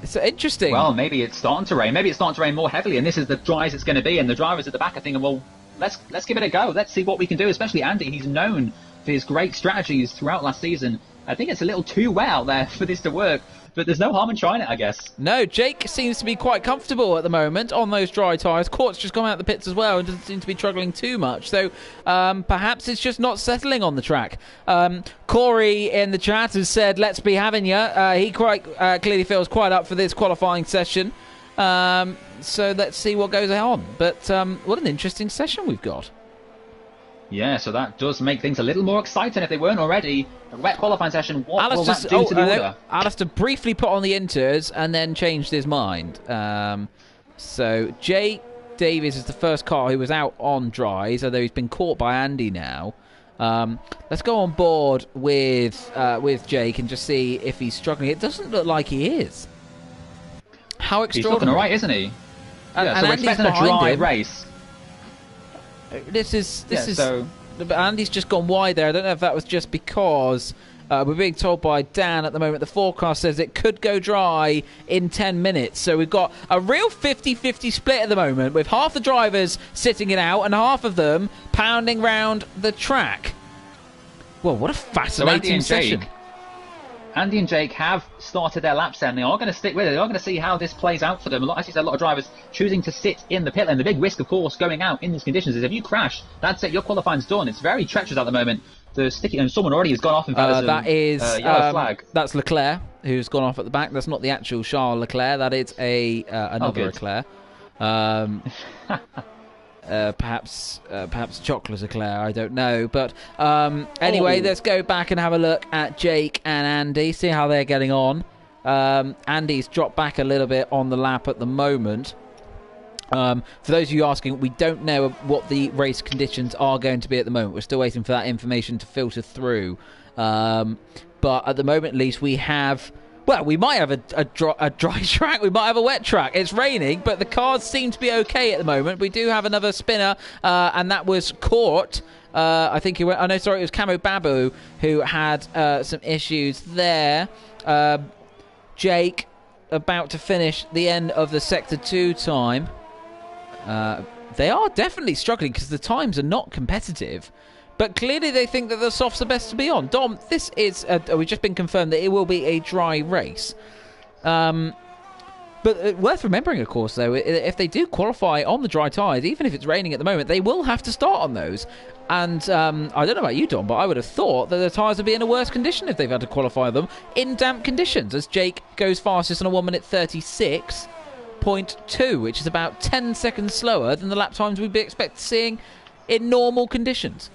It's interesting. Well, maybe it's starting to rain. Maybe it's starting to rain more heavily, and this is the dry as it's going to be. And the drivers at the back are thinking, well, let's give it a go. Let's see what we can do, especially Andy. He's known for his great strategies throughout last season. I think it's a little too wet out there for this to work, but there's no harm in trying it, I guess. No, Jake seems to be quite comfortable at the moment on those dry tyres. Court's just gone out the pits as well and doesn't seem to be struggling too much. So perhaps it's just not settling on the track. Corey in the chat has said, let's be having you. He quite clearly feels quite up for this qualifying session. So let's see what goes on. But what an interesting session we've got. Yeah, so that does make things a little more exciting if they weren't already. A wet qualifying session, what will that do to the order? Alistair briefly put on the inters and then changed his mind. So Jay Davies is the first car who was out on dries, although he's been caught by Andy now. Let's go on board with Jake and just see if he's struggling. It doesn't look like he is. How extraordinary. He's looking all right, isn't he? Yeah, so we're expecting a dry race. This is. Andy's just gone wide there. I don't know if that was just because we're being told by Dan at the moment the forecast says it could go dry in 10 minutes. So we've got a real 50-50 split at the moment, with half the drivers sitting it out and half of them pounding round the track. Well, what a fascinating session. Andy and Jake have started their laps and they are going to stick with it. They are going to see how this plays out for them. As you said, a lot of drivers choosing to sit in the pit lane. The big risk, of course, going out in these conditions is if you crash, that's it, your qualifying's done. It's very treacherous at the moment. Someone already has gone off in fact. That is yellow flag. That's Leclerc, who's gone off at the back. That's not the actual Charles Leclerc. That is another Leclerc. Perhaps Chocolate Eclair, I don't know. But anyway, let's go back and have a look at Jake and Andy, see how they're getting on. Andy's dropped back a little bit on the lap at the moment. For those of you asking, we don't know what the race conditions are going to be at the moment. We're still waiting for that information to filter through. But at the moment, at least, we have... Well, we might have a dry track. We might have a wet track. It's raining, but the cars seem to be okay at the moment. We do have another spinner, and that was Court. I think he went... Oh, no, sorry, it was Camo Babu who had some issues there. Jake about to finish the end of the Sector 2 time. They are definitely struggling because the times are not competitive. But clearly they think that the softs are best to be on. Dom, this is... we've just been confirmed that it will be a dry race. But worth remembering, of course, though, if they do qualify on the dry tyres, even if it's raining at the moment, they will have to start on those. And I don't know about you, Dom, but I would have thought that the tyres would be in a worse condition if they've had to qualify them in damp conditions, as Jake goes fastest on a 1 minute 36.2, which is about 10 seconds slower than the lap times we'd be expected seeing in normal conditions.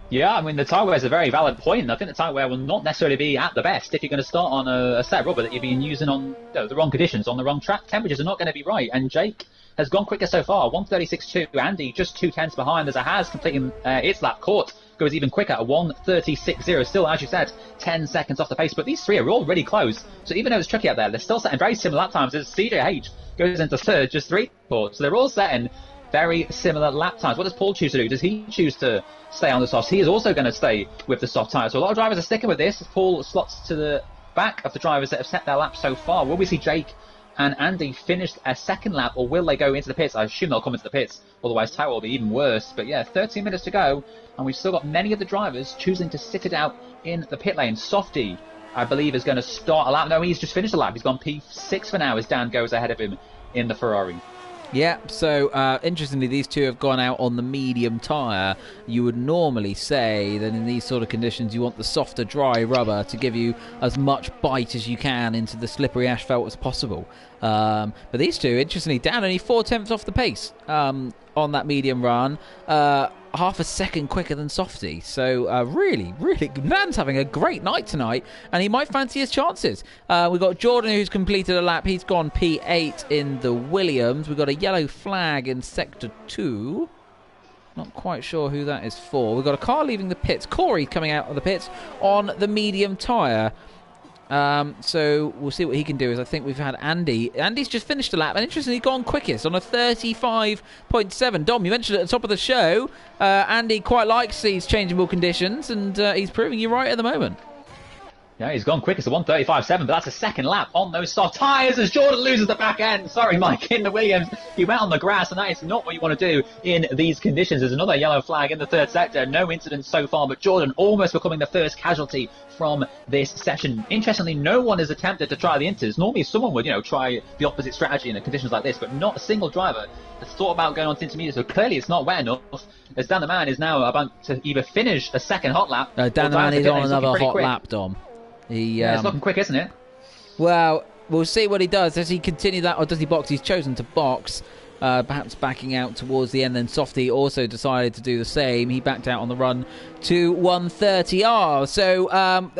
Yeah, I mean, the tyre wear is a very valid point. I think the tyre wear will not necessarily be at the best if you're going to start on a set of rubber that you've been using on the wrong conditions, on the wrong track. Temperatures are not going to be right, and Jake has gone quicker so far, 1:36.2. Andy just 2 tenths behind. There's a Haas completing its lap. Court goes even quicker at 1:36.0. Still, as you said, 10 seconds off the pace, but these three are all really close. So even though it's tricky out there, they're still setting very similar lap times. As CJH goes into third, just 3 fourths. So they're all setting very similar lap times. What does Paul choose to do? Does he choose to stay on the softs? He is also going to stay with the soft tyres. So a lot of drivers are sticking with this. Paul slots to the back of the drivers that have set their laps so far. Will we see Jake and Andy finish a second lap, or will they go into the pits? I assume they'll come into the pits, otherwise tyre will be even worse. But yeah, 13 minutes to go, and we've still got many of the drivers choosing to sit it out in the pit lane. Softy, I believe, is going to start a lap. No, he's just finished a lap. He's gone P6 for now as Dan goes ahead of him in the Ferrari. Yeah, so interestingly, these two have gone out on the medium tyre. You would normally say that in these sort of conditions, you want the softer, dry rubber to give you as much bite as you can into the slippery asphalt as possible. But these two, interestingly, down only 4 tenths off the pace on that medium run. Half a second quicker than Softy. So really, Nan's having a great night tonight, and he might fancy his chances. We've got Jordan, who's completed a lap. He's gone P8 in the Williams. We've got a yellow flag in Sector 2. Not quite sure who that is for. We've got a car leaving the pits. Corey coming out of the pits on the medium tyre. So we'll see what he can do. As I think we've had Andy. Andy's just finished a lap, and interestingly gone quickest on a 35.7. Dom, you mentioned at the top of the show, Andy quite likes these changeable conditions, and he's proving you right at the moment. Yeah, he's gone quickest at 1:35.7, but that's a second lap on those soft tyres as Jordan loses the back end. Sorry, Mike, in the Williams. He went on the grass, and that is not what you want to do in these conditions. There's another yellow flag in the third sector. No incidents so far, but Jordan almost becoming the first casualty from this session. Interestingly, no one has attempted to try the inters. Normally, someone would, try the opposite strategy in conditions like this, but not a single driver has thought about going on to intermediate. So clearly, it's not wet enough. As Dan the Man is now about to either finish a second hot lap. Dan the Man is on another hot lap, Dom. Yeah, it's looking quick, isn't it? Well, we'll see what he does. Does he continue that, or does he box? He's chosen to box, perhaps backing out towards the end. Then Softy also decided to do the same. He backed out on the run to 130R. So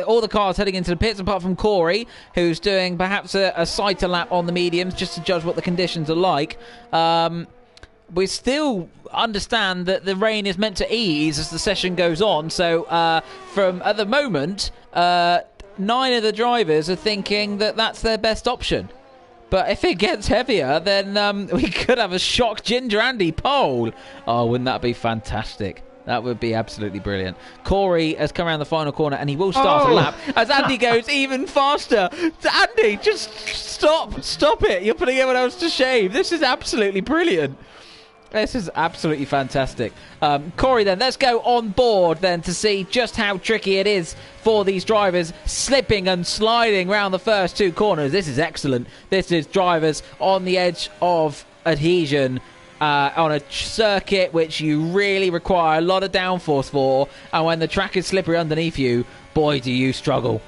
all the cars heading into the pits, apart from Corey, who's doing perhaps a sighter lap on the mediums, just to judge what the conditions are like. We still understand that the rain is meant to ease as the session goes on. So from at the moment... 9 of the drivers are thinking that that's their best option. But if it gets heavier, then we could have a shock Ginger Andy pole. Oh, wouldn't that be fantastic? That would be absolutely brilliant. Corey has come around the final corner, and he will start a lap as Andy goes even faster. Andy, just stop it. You're putting everyone else to shame. This is absolutely brilliant. This is absolutely fantastic. Corey, then, let's go on board then to see just how tricky it is for these drivers slipping and sliding around the first 2 corners. This is excellent. This is drivers on the edge of adhesion on a circuit which you really require a lot of downforce for. And when the track is slippery underneath you, boy, do you struggle.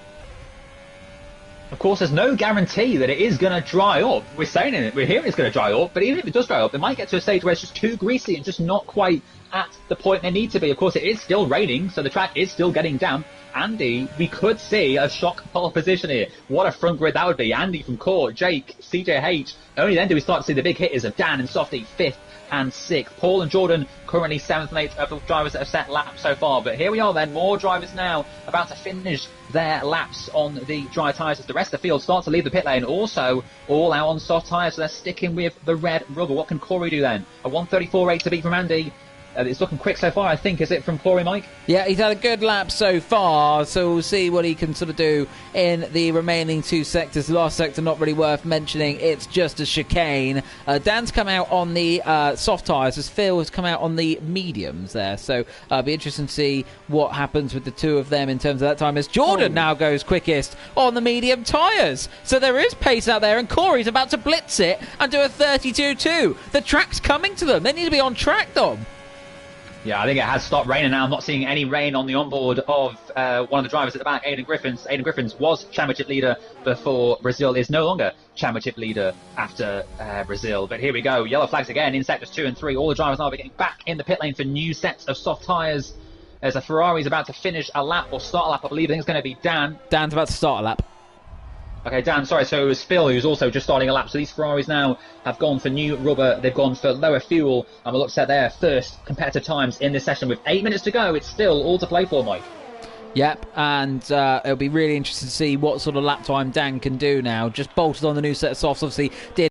Of course, there's no guarantee that it is going to dry up. We're saying it, we're hearing it's going to dry up, but even if it does dry up, it might get to a stage where it's just too greasy and just not quite at the point they need to be. Of course, it is still raining, so the track is still getting damp. Andy, we could see a shock pole position here. What a front grid that would be. Andy from Court, Jake, CJH. Only then do we start to see the big hitters of Dan and Softy, 5th and 6th. Paul and Jordan currently 7th and 8th of the drivers that have set laps so far. But here we are then, more drivers now about to finish their laps on the dry tyres as the rest of the field starts to leave the pit lane. Also, all out on soft tyres, so they're sticking with the red rubber. What can Corey do then? A 1:34.8 to beat from Andy. It's looking quick so far, I think. Is it from Corey, Mike? Yeah, he's had a good lap so far, so we'll see what he can sort of do in the remaining 2 sectors. The last sector not really worth mentioning. It's just a chicane. Dan's come out on the soft tyres as Phil has come out on the mediums there. So it'll be interesting to see what happens with the 2 of them in terms of that time, as Jordan now goes quickest on the medium tyres. So there is pace out there, and Corey's about to blitz it and do a 32.2. The track's coming to them. They need to be on track, Dom. Yeah, I think it has stopped raining now. I'm not seeing any rain on the onboard of one of the drivers at the back, Aiden Griffins. Aiden Griffins was championship leader before Brazil, is no longer championship leader after Brazil. But here we go, yellow flags again in sectors 2 and 3. All the drivers now are getting back in the pit lane for new sets of soft tyres. As a Ferrari's about to finish a lap or start a lap, I believe. I think it's going to be Dan. Dan's about to start a lap. Okay, Dan, sorry, so it was Phil who's also just starting a lap. So these Ferraris now have gone for new rubber, they've gone for lower fuel, and we'll look at their first competitive times in this session. With 8 minutes to go, it's still all to play for, Mike. Yep, and it'll be really interesting to see what sort of lap time Dan can do now. Just bolted on the new set of softs, obviously did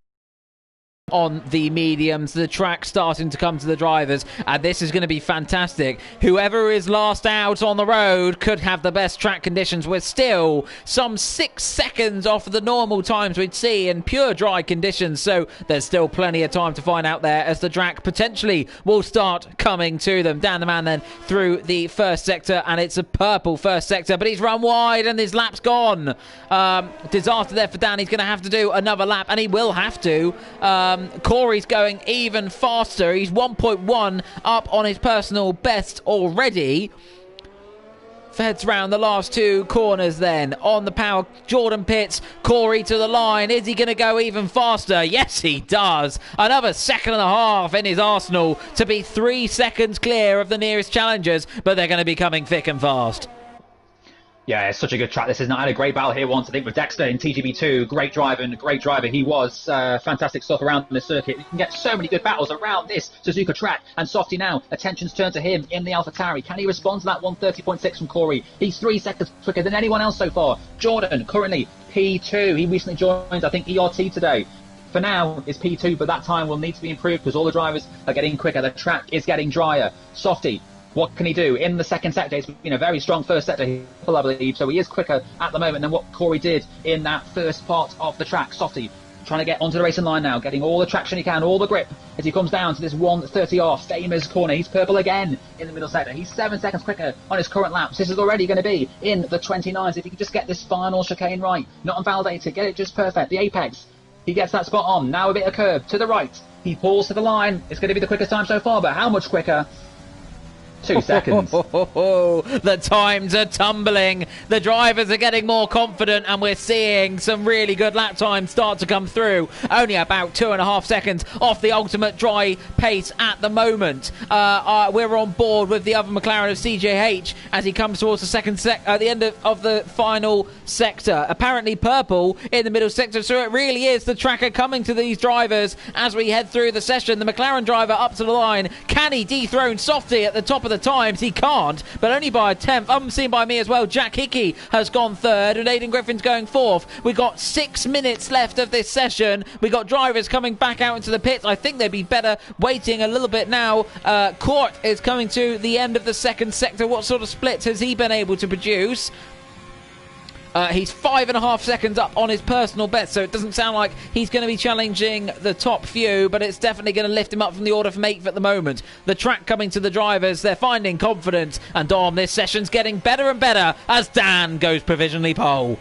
on the mediums, the track starting to come to the drivers, and this is going to be fantastic. Whoever is last out on the road could have the best track conditions. We're still some 6 seconds off the normal times we'd see in pure dry conditions, so there's still plenty of time to find out there as the track potentially will start coming to them. Dan the man then through the first sector, and it's a purple first sector, but he's run wide and his lap's gone. Disaster there for Dan. He's going to have to do another lap, and he will have to. Corey's going even faster. He's 1.1 up on his personal best already. Heads round the last 2 corners then on the power. Jordan pits, Corey to the line. Is he going to go even faster? Yes, he does. Another 1.5 seconds in his arsenal to be 3 seconds clear of the nearest challengers, but they're going to be coming thick and fast. Yeah, it's such a good track. This is not had a great battle here once, I think, with Dexter in TGP2. Great driver he was. Fantastic stuff around the circuit. You can get so many good battles around this Suzuka track. And Softy now, attention's turned to him in the AlphaTauri. Can he respond to that 1:30.6 from Corey? He's 3 seconds quicker than anyone else so far. Jordan, currently P2. He recently joined, I think, ERT today. For now, it's P2, but that time will need to be improved because all the drivers are getting quicker. The track is getting drier. Softy, what can he do in the second sector? It's been a very strong first sector, I believe, so he is quicker at the moment than what Corey did in that first part of the track. Softy trying to get onto the racing line now, getting all the traction he can, all the grip, as he comes down to this 1:30 famous corner. He's purple again in the middle sector. He's 7 seconds quicker on his current laps. This is already going to be in the 29s if he can just get this final chicane right. Not invalidated, get it just perfect. The apex, he gets that spot on. Now a bit of curve to the right. He pulls to the line. It's going to be the quickest time so far, but how much quicker? 2 seconds. The times are tumbling. The drivers are getting more confident, and we're seeing some really good lap times start to come through. Only about 2.5 seconds off the ultimate dry pace at the moment. We're on board with the other McLaren of CJH as he comes towards the second at the end of the final sector. Apparently purple in the middle sector, so it really is the tracker coming to these drivers as we head through the session. The McLaren driver up to the line. Can he dethrone Softy at the top of the times? He can't, but only by a tenth. Unseen by me as well. Jack Hickey has gone third and Aiden Griffin's going fourth. We've got 6 minutes left of this session. We've got drivers coming back out into the pits. I think they'd be better waiting a little bit now. Court is coming to the end of the second sector. What sort of splits has he been able to produce? He's 5.5 seconds up on his personal best, so it doesn't sound like he's going to be challenging the top few, but it's definitely going to lift him up from the order from 8th at the moment. The track coming to the drivers, they're finding confidence, and Dom, this session's getting better and better as Dan goes provisionally pole.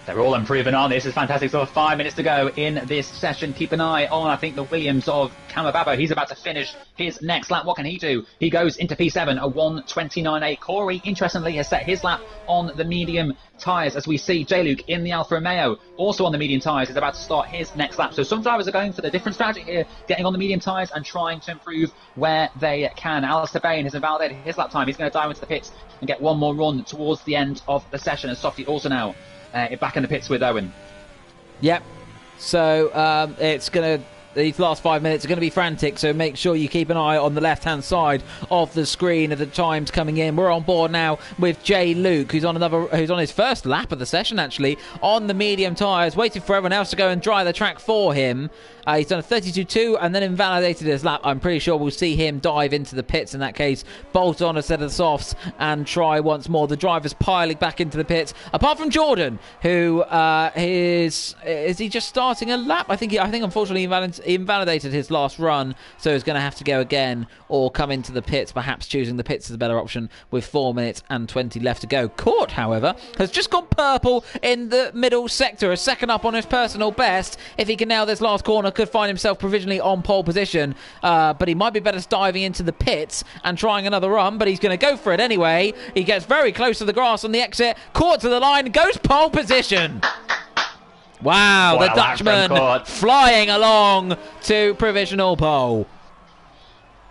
They're all improving on this. It's fantastic. So 5 minutes to go in this session. Keep an eye on, I think, the Williams of Kamababo. He's about to finish his next lap. What can he do? He goes into P7, a 1:29.8. Corey, interestingly, has set his lap on the medium tyres, as we see J-Luke in the Alfa Romeo, also on the medium tyres, is about to start his next lap. So some drivers are going for the different strategy here, getting on the medium tyres and trying to improve where they can. Alistair Bain has invalidated his lap time. He's going to dive into the pits and get one more run towards the end of the session, and Softy also now back in the pits with Owen. Yep. So it's going to... These last 5 minutes are going to be frantic, so make sure you keep an eye on the left-hand side of the screen of the times coming in. We're on board now with Jay Luke, who's on his first lap of the session, actually, on the medium tyres, waiting for everyone else to go and dry the track for him. He's done a 32.2 and then invalidated his lap. I'm pretty sure we'll see him dive into the pits in that case, bolt on a set of the softs and try once more. The driver's piling back into the pits, apart from Jordan, who is he just starting a lap? I think unfortunately invalidated his last run, so he's going to have to go again or come into the pits, perhaps choosing the pits as a better option with 4 minutes and 20 left to go. Court, however, has just gone purple in the middle sector, a second up on his personal best. If he can nail this last corner, could find himself provisionally on pole position, but he might be better diving into the pits and trying another run, but he's going to go for it anyway. He gets very close to the grass on the exit, Court to the line, goes pole position. Wow, the Dutchman flying along to provisional pole.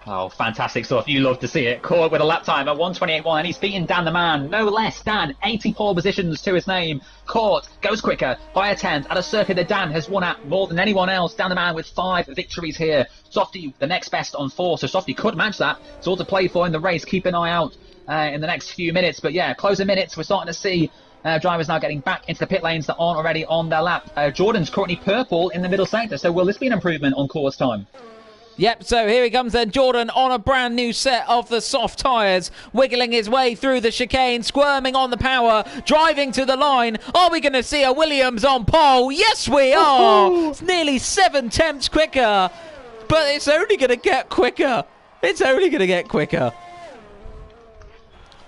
Oh, fantastic stuff. You love to see it. Court with a lap time at 1:28.1, and he's beating Dan the man. No less, Dan. 84 positions to his name. Court goes quicker by a tenth at a circuit that Dan has won at more than anyone else. Dan the man with 5 victories here. Softy, the next best on 4, so Softy could match that. It's all to play for in the race. Keep an eye out in the next few minutes. But yeah, closing minutes, we're starting to see drivers now getting back into the pit lanes that aren't already on their lap. Jordan's currently purple in the middle sector, so will this be an improvement on Court's time? Yep, so here he comes then, Jordan on a brand new set of the soft tyres, wiggling his way through the chicane, squirming on the power, driving to the line. Are we going to see a Williams on pole? Yes, we are! It's nearly 7 tenths quicker, but it's only going to get quicker. It's only going to get quicker.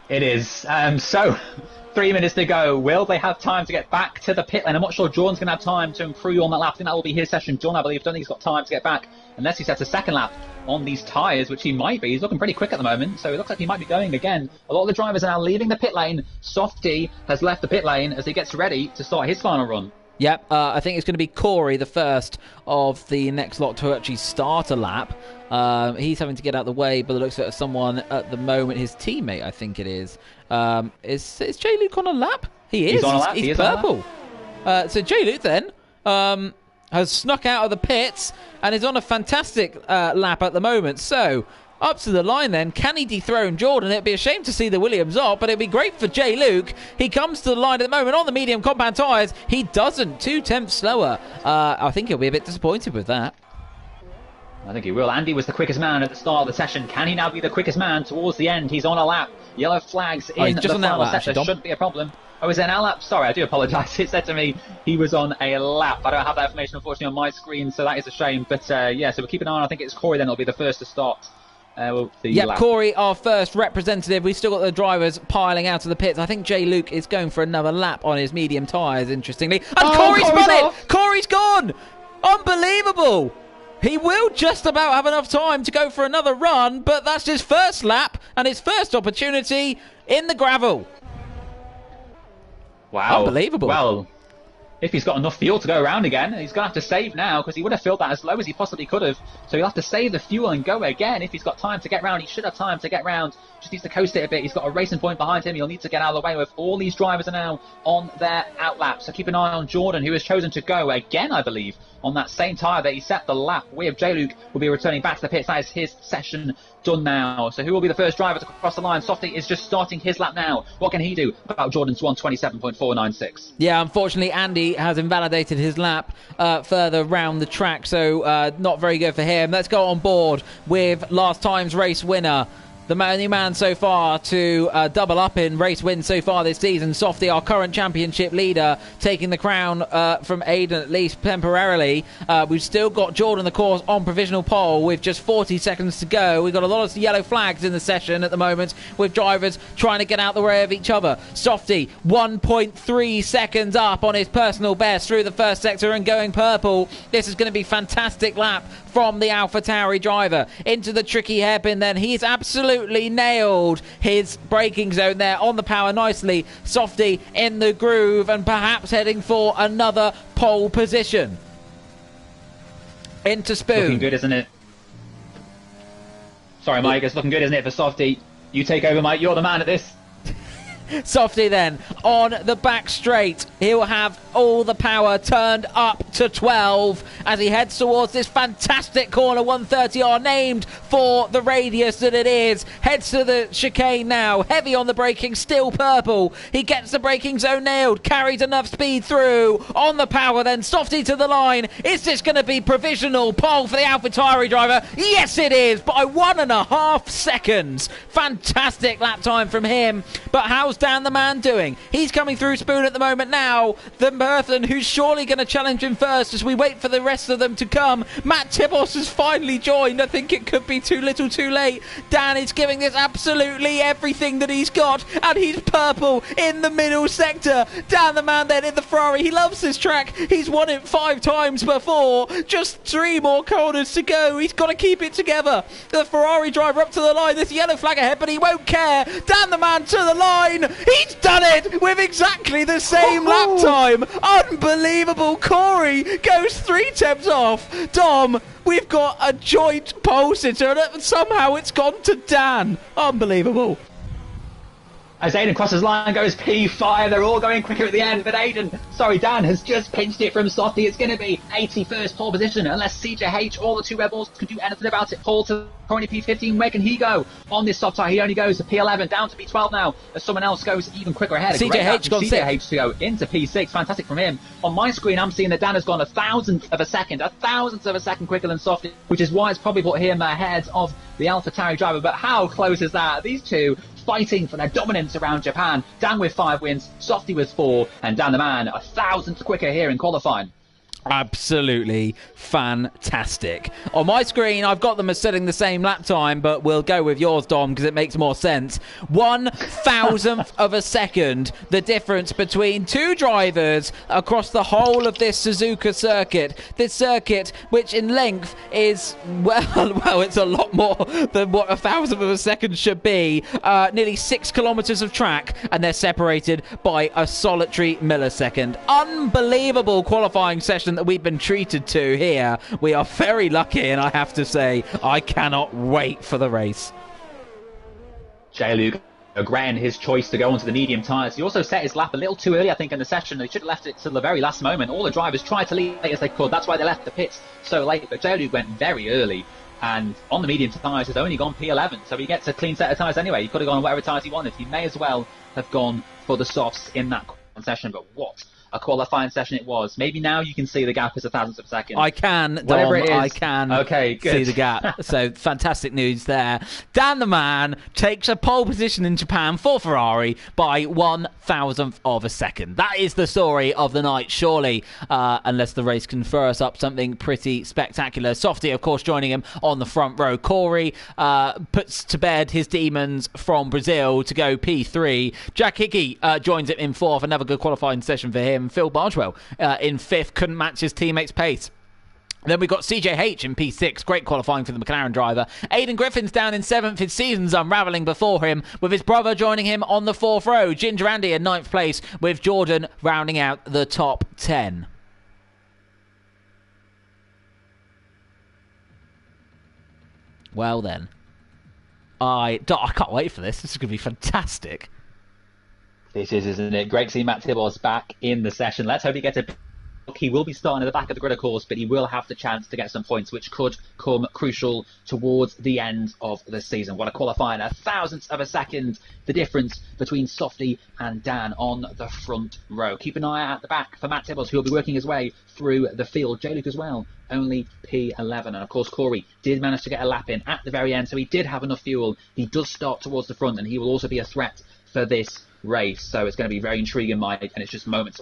It is. So, 3 minutes to go. Will they have time to get back to the pit lane? I'm not sure Jordan's going to have time to improve on that lap. I think that will be his session. Jordan, I believe, don't think he's got time to get back unless he sets a second lap on these tyres, which he might be. He's looking pretty quick at the moment, so it looks like he might be going again. A lot of the drivers are now leaving the pit lane. Softy has left the pit lane as he gets ready to start his final run. Yep, I think it's going to be Corey, the first of the next lot to actually start a lap. He's having to get out of the way, but it looks like someone at the moment, his teammate, I think it is. Is J. Luke on a lap? He is. He's on a lap. He's purple. So J. Luke then has snuck out of the pits and is on a fantastic lap at the moment. So up to the line then. Can he dethrone Jordan? It'd be a shame to see the Williams off, but it'd be great for J. Luke. He comes to the line at the moment on the medium compound tyres. He doesn't. 2 tenths slower. I think he'll be a bit disappointed with that. I think he will. Andy was the quickest man at the start of the session. Can he now be the quickest man towards the end? He's on a lap. Yellow flags in the final sector. Shouldn't be a problem. Oh, is it an lap? Sorry, I do apologise. It said to me he was on a lap. I don't have that information, unfortunately, on my screen, so that is a shame. But yeah, so we'll keep an eye on. I think it's Corey then. It'll be the first to start. Yep, Corey, our first representative. We've still got the drivers piling out of the pits. I think J. Luke is going for another lap on his medium tyres, interestingly. And Corey's spun it! Corey's gone! Unbelievable! He will just about have enough time to go for another run, but that's his first lap and his first opportunity in the gravel. Wow. Unbelievable. Well, if he's got enough fuel to go around again, he's going to have to save now because he would have filled that as low as he possibly could have. So he'll have to save the fuel and go again. If he's got time to get round, he should have time to get round. Just needs to coast it a bit. He's got a racing point behind him. He'll need to get out of the way with all these drivers are now on their outlap. So keep an eye on Jordan, who has chosen to go again, I believe, on that same tyre that he set the lap with. J. Luke will be returning back to the pits. That is his session done now. So who will be the first driver to cross the line? Softy is just starting his lap now. What can he do about Jordan's 1:27.496? Yeah, unfortunately, Andy has invalidated his lap further round the track, so not very good for him. Let's go on board with last time's race winner, the only man so far to double up in race wins so far this season. Softy, our current championship leader, taking the crown from Aiden, at least temporarily. We've still got Jordan, of course, on provisional pole with just 40 seconds to go. We've got a lot of yellow flags in the session at the moment, with drivers trying to get out the way of each other. Softy, 1.3 seconds up on his personal best through the first sector and going purple. This is going to be fantastic lap from the AlphaTauri driver. Into the tricky hairpin then. He's absolutely nailed his braking zone there on the power nicely. Softy in the groove and perhaps heading for another pole position. Into Spoon. Looking good, isn't it? Sorry, Mike. It's looking good, isn't it, for Softy? You take over, Mike. You're the man at this. Softy then on the back straight. He'll have all the power turned up to 12 as he heads towards this fantastic corner 130R, named for the radius that it is. Heads to the chicane now, heavy on the braking, still purple. He gets the braking zone nailed, carries enough speed through on the power then. Softy to the line. Is this going to be provisional pole for the AlphaTauri driver? Yes, it is, by 1.5 seconds. Fantastic lap time from him. But how's What's Dan the Man doing? He's coming through Spoon at the moment now. The person who's surely going to challenge him first as we wait for the rest of them to come. Matt Tibos has finally joined. I think it could be too little too late. Dan is giving this absolutely everything that he's got, and he's purple in the middle sector. Dan the Man then in the Ferrari. He loves this track. He's won it 5 times before. Just 3 more corners to go. He's got to keep it together. The Ferrari driver up to the line. There's a yellow flag ahead, but he won't care. Dan the Man to the line. He's done it with exactly the same lap time. Unbelievable. Corey goes 3 temps off. Dom, we've got a joint pole sitter, and somehow it's gone to Dan. Unbelievable. As Aiden crosses line, goes P5. They're all going quicker at the end, but Dan has just pinched it from Softy. It's going to be 81st pole position, unless CJH or the 2 Rebels can do anything about it. Paul to currently P15. Where can he go on this soft tire? He only goes to P11, down to P12 now, as someone else goes even quicker ahead. CJH gone CJH to go into P6. Fantastic from him. On my screen, I'm seeing that Dan has gone a thousandth of a second quicker than Softy, which is why it's probably put him ahead of the AlphaTauri driver. But how close is that? These two fighting for their dominance around Japan. Dan with 5 wins, Softy with 4, and Dan the Man a thousandth quicker here in qualifying. Absolutely fantastic. On my screen, I've got them as setting the same lap time, but we'll go with yours, Dom, because it makes more sense. 1,000th of a second, the difference between 2 drivers across the whole of this Suzuka circuit. This circuit, which in length is, well, it's a lot more than what 1,000th of a second should be. Nearly 6 kilometers of track, and they're separated by a solitary millisecond. Unbelievable qualifying session that we've been treated to here. We are very lucky, and I have to say, I cannot wait for the race. J-Luke Gran, his choice to go onto the medium tyres. He also set his lap a little too early, I think, in the session. He should have left it to the very last moment. All the drivers tried to lead as they could. That's why they left the pits so late. But J-Luke went very early, and on the medium tyres has only gone P11. So he gets a clean set of tyres anyway. He could have gone on whatever tyres he wanted. He may as well have gone for the softs in that session. But what a qualifying session it was. Maybe now you can see the gap is 1,000th of a second. I can, Dom. I can see the gap. So fantastic news there. Dan the Man takes a pole position in Japan for Ferrari by 1,000th of a second. That is the story of the night, surely, unless the race can throw us up something pretty spectacular. Softy, of course, joining him on the front row. Corey puts to bed his demons from Brazil to go P3. Jack Hickey joins him in 4th. Another good qualifying session for him. Phil Bargewell in 5th, couldn't match his teammate's pace. Then we've got CJH in P6, great qualifying for the McLaren driver. Aidan Griffin's down in 7th, his season's unravelling before him, with his brother joining him on the 4th row. Ginger Andy in 9th place, with Jordan rounding out the top 10. Well then, I can't wait for this. This is going to be fantastic. This is, isn't it? Great to see Matt Tibos back in the session. Let's hope he gets a... He will be starting at the back of the grid, of course, but he will have the chance to get some points, which could come crucial towards the end of the season. What a qualifying, 1,000th of a second, the difference between Softy and Dan on the front row. Keep an eye out at the back for Matt Tibos, who will be working his way through the field. J-Luke as well, only P11. And of course, Corey did manage to get a lap in at the very end, so he did have enough fuel. He does start towards the front, and he will also be a threat for this race. So it's going to be very intriguing, Mike, and it's just moments.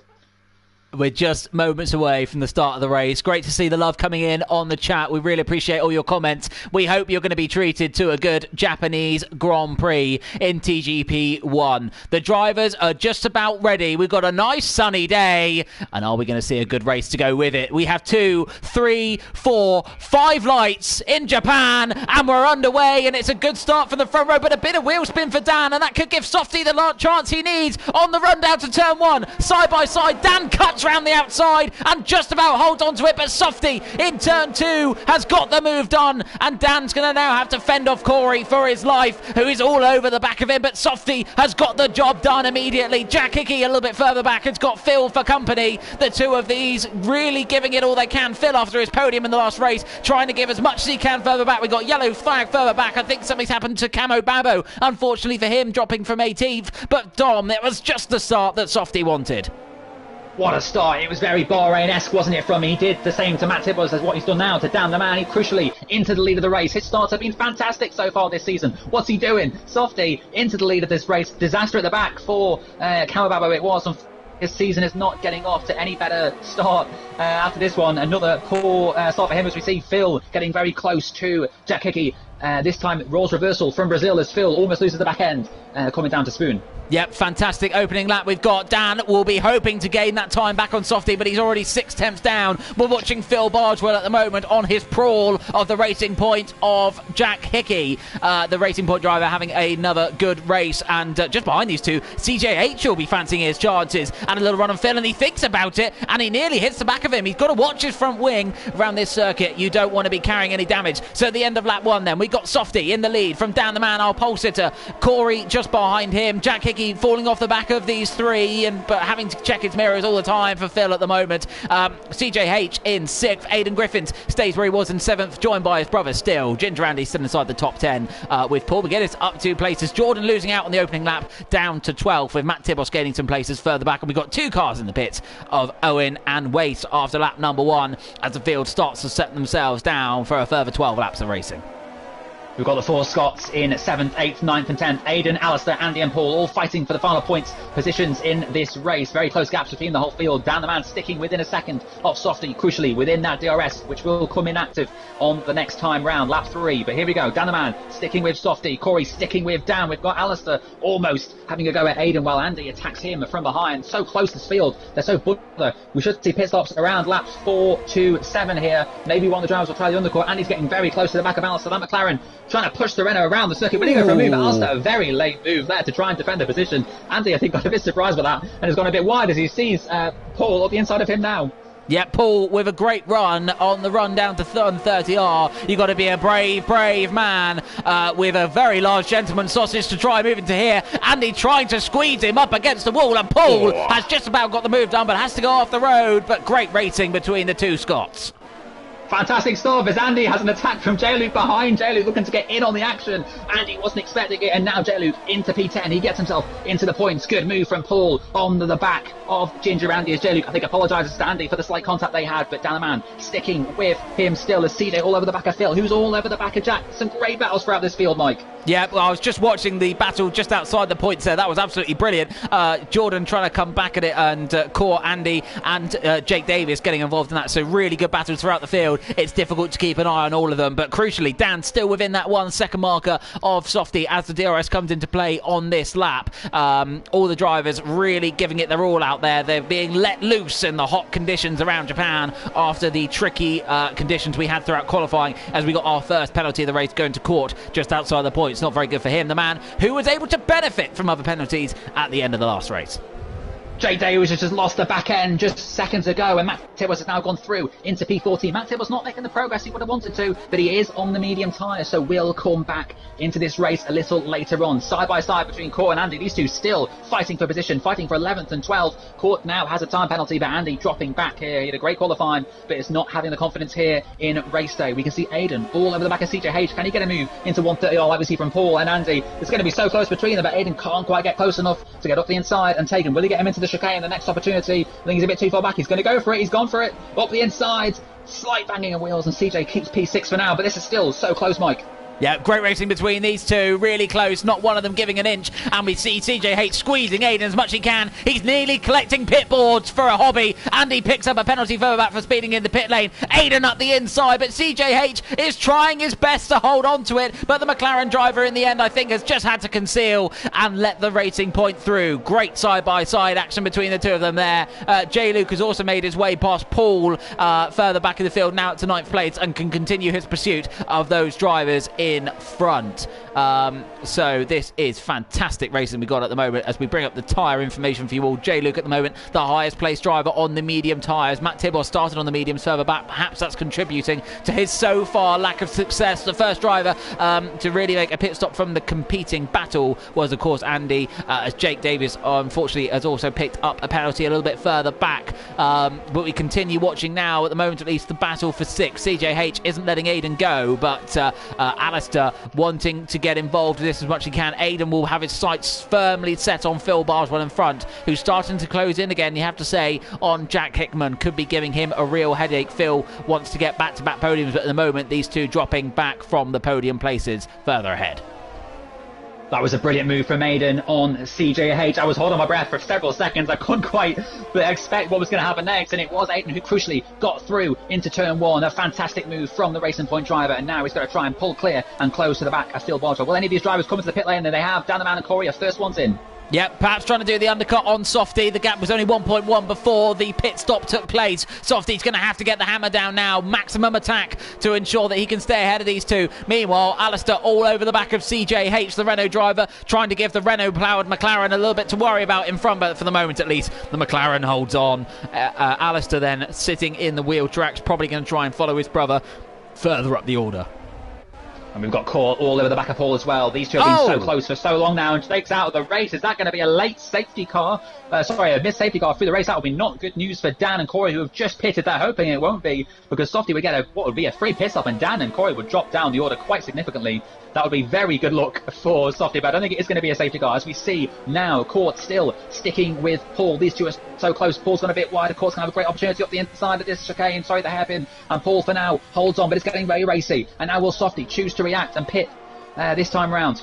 We're just moments away from the start of the race. Great to see the love coming in on the chat. We really appreciate all your comments. We hope you're going to be treated to a good Japanese Grand Prix in TGP1. The drivers are just about ready. We've got a nice sunny day. And are we going to see a good race to go with it? We have 2, 3, 4, 5 lights in Japan. And we're underway. And it's a good start from the front row. But a bit of wheel spin for Dan. And that could give Softy the chance he needs on the run down to turn 1. Side by side. Dan cuts round the outside and just about holds on to it, but Softy in turn 2 has got the move done, and Dan's going to now have to fend off Corey for his life, who is all over the back of him, but Softy has got the job done immediately. Jack Hickey a little bit further back has got Phil for company. The two of these really giving it all they can. Phil, after his podium in the last race, trying to give as much as he can further back. We've got yellow flag further back. I think something's happened to Camo Babo, unfortunately for him, dropping from 18th, but Dom, it was just the start that Softy wanted. What a start. It was very Bahrain-esque, wasn't it, from him? He did the same to Matt Tibbles as what he's done now to Dan the Man. He crucially into the lead of the race. His starts have been fantastic so far this season. What's he doing? Softy into the lead of this race. Disaster at the back for Kawababo it was. His season is not getting off to any better start after this one. Another poor start for him as we see Phil getting very close to Jack Hickey. This time, roles reversal from Brazil as Phil almost loses the back end, coming down to Spoon. Yep, fantastic opening lap we've got. Dan will be hoping to gain that time back on Softy, but he's already 6 tenths down. We're watching Phil Bargewell at the moment on his prawl of the Racing Point of Jack Hickey. The Racing Point driver having another good race. And just behind these two, CJH will be fancying his chances. And a little run on Phil, and he thinks about it, and he nearly hits the back of him. He's got to watch his front wing around this circuit. You don't want to be carrying any damage. So at the end of lap 1 then, we got Softy in the lead from Dan the Man, our pole sitter. Corey just behind him. Jack Hickey falling off the back of these three, but having to check his mirrors all the time for Phil at the moment. CJH in 6th. Aidan Griffiths stays where he was in 7th, joined by his brother still. Ginger Andy still inside the top 10 with Paul McGuinness up 2 places. Jordan losing out on the opening lap down to 12th, with Matt Tibos gaining some places further back. And we've got 2 cars in the pits of Owen and Wace after lap number 1 as the field starts to set themselves down for a further 12 laps of racing. We've got the 4 Scots in 7th, 8th, 9th and 10th. Aidan, Alistair, Andy and Paul all fighting for the final points positions in this race. Very close gaps between the whole field. Dan the Man sticking within a second of Softy, crucially within that DRS, which will come inactive on the next time round, lap 3. But here we go. Dan the Man sticking with Softy. Corey sticking with Dan. We've got Alistair almost having a go at Aidan while Andy attacks him from behind. So close this field. They're so butler. We should see pit stops around laps 4 to 7 here. Maybe one of the drivers will try the undercut. Andy's getting very close to the back of Alistair. That McLaren trying to push the Renault around the circuit. Will he go for a move? Alistair, a very late move there to try and defend a position. Andy, I think, got a bit surprised by that and has gone a bit wide as he sees Paul on the inside of him now. Yeah, Paul with a great run on the run down to 30R. You've got to be a brave man with a very large gentleman sausage to try moving to here. Andy trying to squeeze him up against the wall, and Paul has just about got the move done but has to go off the road. But great racing between the 2 Scots. Fantastic stuff as Andy has an attack from J-Luke behind. J-Luke looking to get in on the action. Andy wasn't expecting it, and now J-Luke into P10. He gets himself into the points. Good move from Paul on the back of Ginger Andy as J-Luke, I think, apologises to Andy for the slight contact they had, but Dan the Man sticking with him still as CJ all over the back of Phil, who's all over the back of Jack. Some great battles throughout this field, Mike. Yeah, well, I was just watching the battle just outside the points there. That was absolutely brilliant. Jordan trying to come back at it, and Core Andy and Jake Davis getting involved in that. So really good battles throughout the field. It's difficult to keep an eye on all of them, but crucially, Dan still within that 1 second marker of Softy as the DRS comes into play on this lap. All the drivers really giving it their all out there. They're being let loose in the hot conditions around Japan after the tricky conditions we had throughout qualifying, as we got our first penalty of the race going to court just outside the point. It's not very good for him, the man who was able to benefit from other penalties at the end of the last race. Jake Davis has just lost the back end just seconds ago, and Matt Tibbles has now gone through into P14. Matt Tibbles not making the progress he would have wanted to, but he is on the medium tyre, so will come back into this race a little later on. Side by side between Court and Andy, these two still fighting for position, fighting for 11th and 12th. Court now has a time penalty, but Andy dropping back here. He had a great qualifying, but is not having the confidence here in race day. We can see Aidan all over the back of CJH. Can he get a move into 130R like we see from Paul and Andy? It's going to be so close between them, but Aidan can't quite get close enough to get up the inside and take him. Will he get him into the chicane? The next opportunity, I think he's a bit too far back. He's going to go for it. He's gone for it. Up the inside. Slight banging of wheels, and CJ keeps P6 for now, but this is still so close, Mike. Yeah, great racing between these two, really close, not one of them giving an inch, and we see CJH squeezing Aidan as much as he can. He's nearly collecting pit boards for a hobby, and he picks up a penalty further back for speeding in the pit lane. Aidan up the inside, but CJH is trying his best to hold on to it, but the McLaren driver in the end, I think, has just had to conceal and let the Racing Point through. Great side-by-side action between the two of them there. J-Luke has also made his way past Paul further back in the field, now to 9th place, and can continue his pursuit of those drivers in front. So this is fantastic racing we got at the moment as we bring up the tyre information for you all. J-Luke at the moment the highest placed driver on the medium tyres. Matt Tibos started on the mediums further back. Perhaps that's contributing to his so far lack of success. The first driver to really make a pit stop from the competing battle was of course Andy, as Jake Davis unfortunately has also picked up a penalty a little bit further back, but we continue watching now, at the moment at least, the battle for 6. CJH isn't letting Aidan go, but Alistair wanting to get involved in this as much as he can. Aiden will have his sights firmly set on Phil Barswell in front, who's starting to close in again, you have to say, on Jack Hickman. Could be giving him a real headache. Phil wants to get back-to-back podiums, but at the moment, these two dropping back from the podium places further ahead. That was a brilliant move from Aiden on CJH. I was holding my breath for several seconds. I couldn't quite expect what was going to happen next. And it was Aiden who crucially got through into turn one. A fantastic move from the Racing Point driver. And now he's going to try and pull clear and close to the back of Phil Barswell. Will any of these drivers come into the pit lane? And they have. Dan the Man and Corey are first ones in. Yep, perhaps trying to do the undercut on Softy. The gap was only 1.1 before the pit stop took place. Softy's going to have to get the hammer down now. Maximum attack to ensure that he can stay ahead of these two. Meanwhile, Alistair all over the back of CJH, the Renault driver, trying to give the Renault-powered McLaren a little bit to worry about in front, but for the moment at least, the McLaren holds on. Alistair then sitting in the wheel tracks, probably going to try and follow his brother further up the order. And we've got Court all over the back of Paul as well. These two have been so close for so long now, and takes out of the race. Is that going to be a late safety car? A missed safety car through the race. That would be not good news for Dan and Corey, who have just pitted. They're hoping it won't be, because Softy would get what would be a free piss up, and Dan and Corey would drop down the order quite significantly. That would be very good luck for Softy, but I don't think it is going to be a safety car. As we see now, Court still sticking with Paul. These two are so close. Paul's gone a bit wider. Court's going to have a great opportunity up the inside of this chicane. Sorry, the hairpin. And Paul for now holds on, but it's getting very racy. And now will Softy choose to react and pit this time round?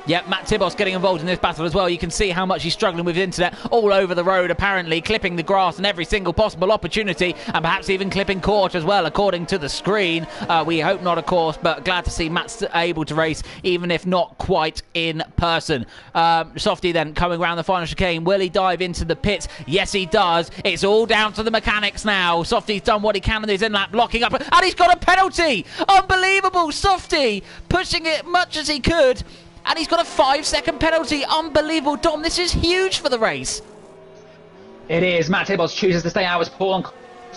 Yep, Matt Tibos getting involved in this battle as well. You can see how much he's struggling with internet all over the road, apparently, clipping the grass in every single possible opportunity, and perhaps even clipping Court as well, according to the screen. We hope not, of course, but glad to see Matt's able to race, even if not quite in person. Softy then coming around the final chicane. Will he dive into the pits? Yes, he does. It's all down to the mechanics now. Softy's done what he can in his in-lap, locking up, and he's got a penalty! Unbelievable! Softy pushing it much as he could. And he's got a 5-second penalty. Unbelievable, Dom. This is huge for the race. It is. Matt Tibos chooses to stay out as Paul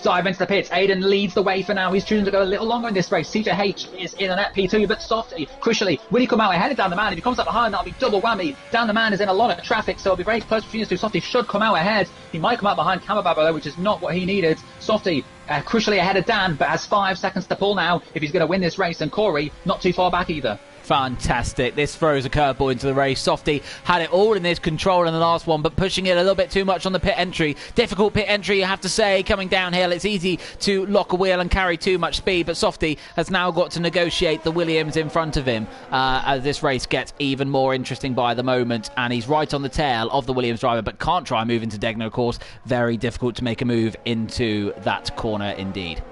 dive into the pits. Aiden leads the way for now. He's choosing to go a little longer in this race. CJH is in an P2, but Softy, crucially, will he come out ahead of Dan the Man? If he comes up behind, that'll be double whammy. Dan the Man is in a lot of traffic, so it'll be very close between these two. Softy should come out ahead. He might come out behind Camababa, though, which is not what he needed. Softy, crucially ahead of Dan, but has 5 seconds to pull now if he's going to win this race. And Corey, not too far back either. Fantastic. This throws a curveball into the race. Softy had it all in his control in the last one, but pushing it a little bit too much on the pit entry. Difficult pit entry, you have to say. Coming downhill, it's easy to lock a wheel and carry too much speed, but Softy has now got to negotiate the Williams in front of him as this race gets even more interesting by the moment, and he's right on the tail of the Williams driver, but can't try and move into Degno, of course. Very difficult to make a move into that corner indeed.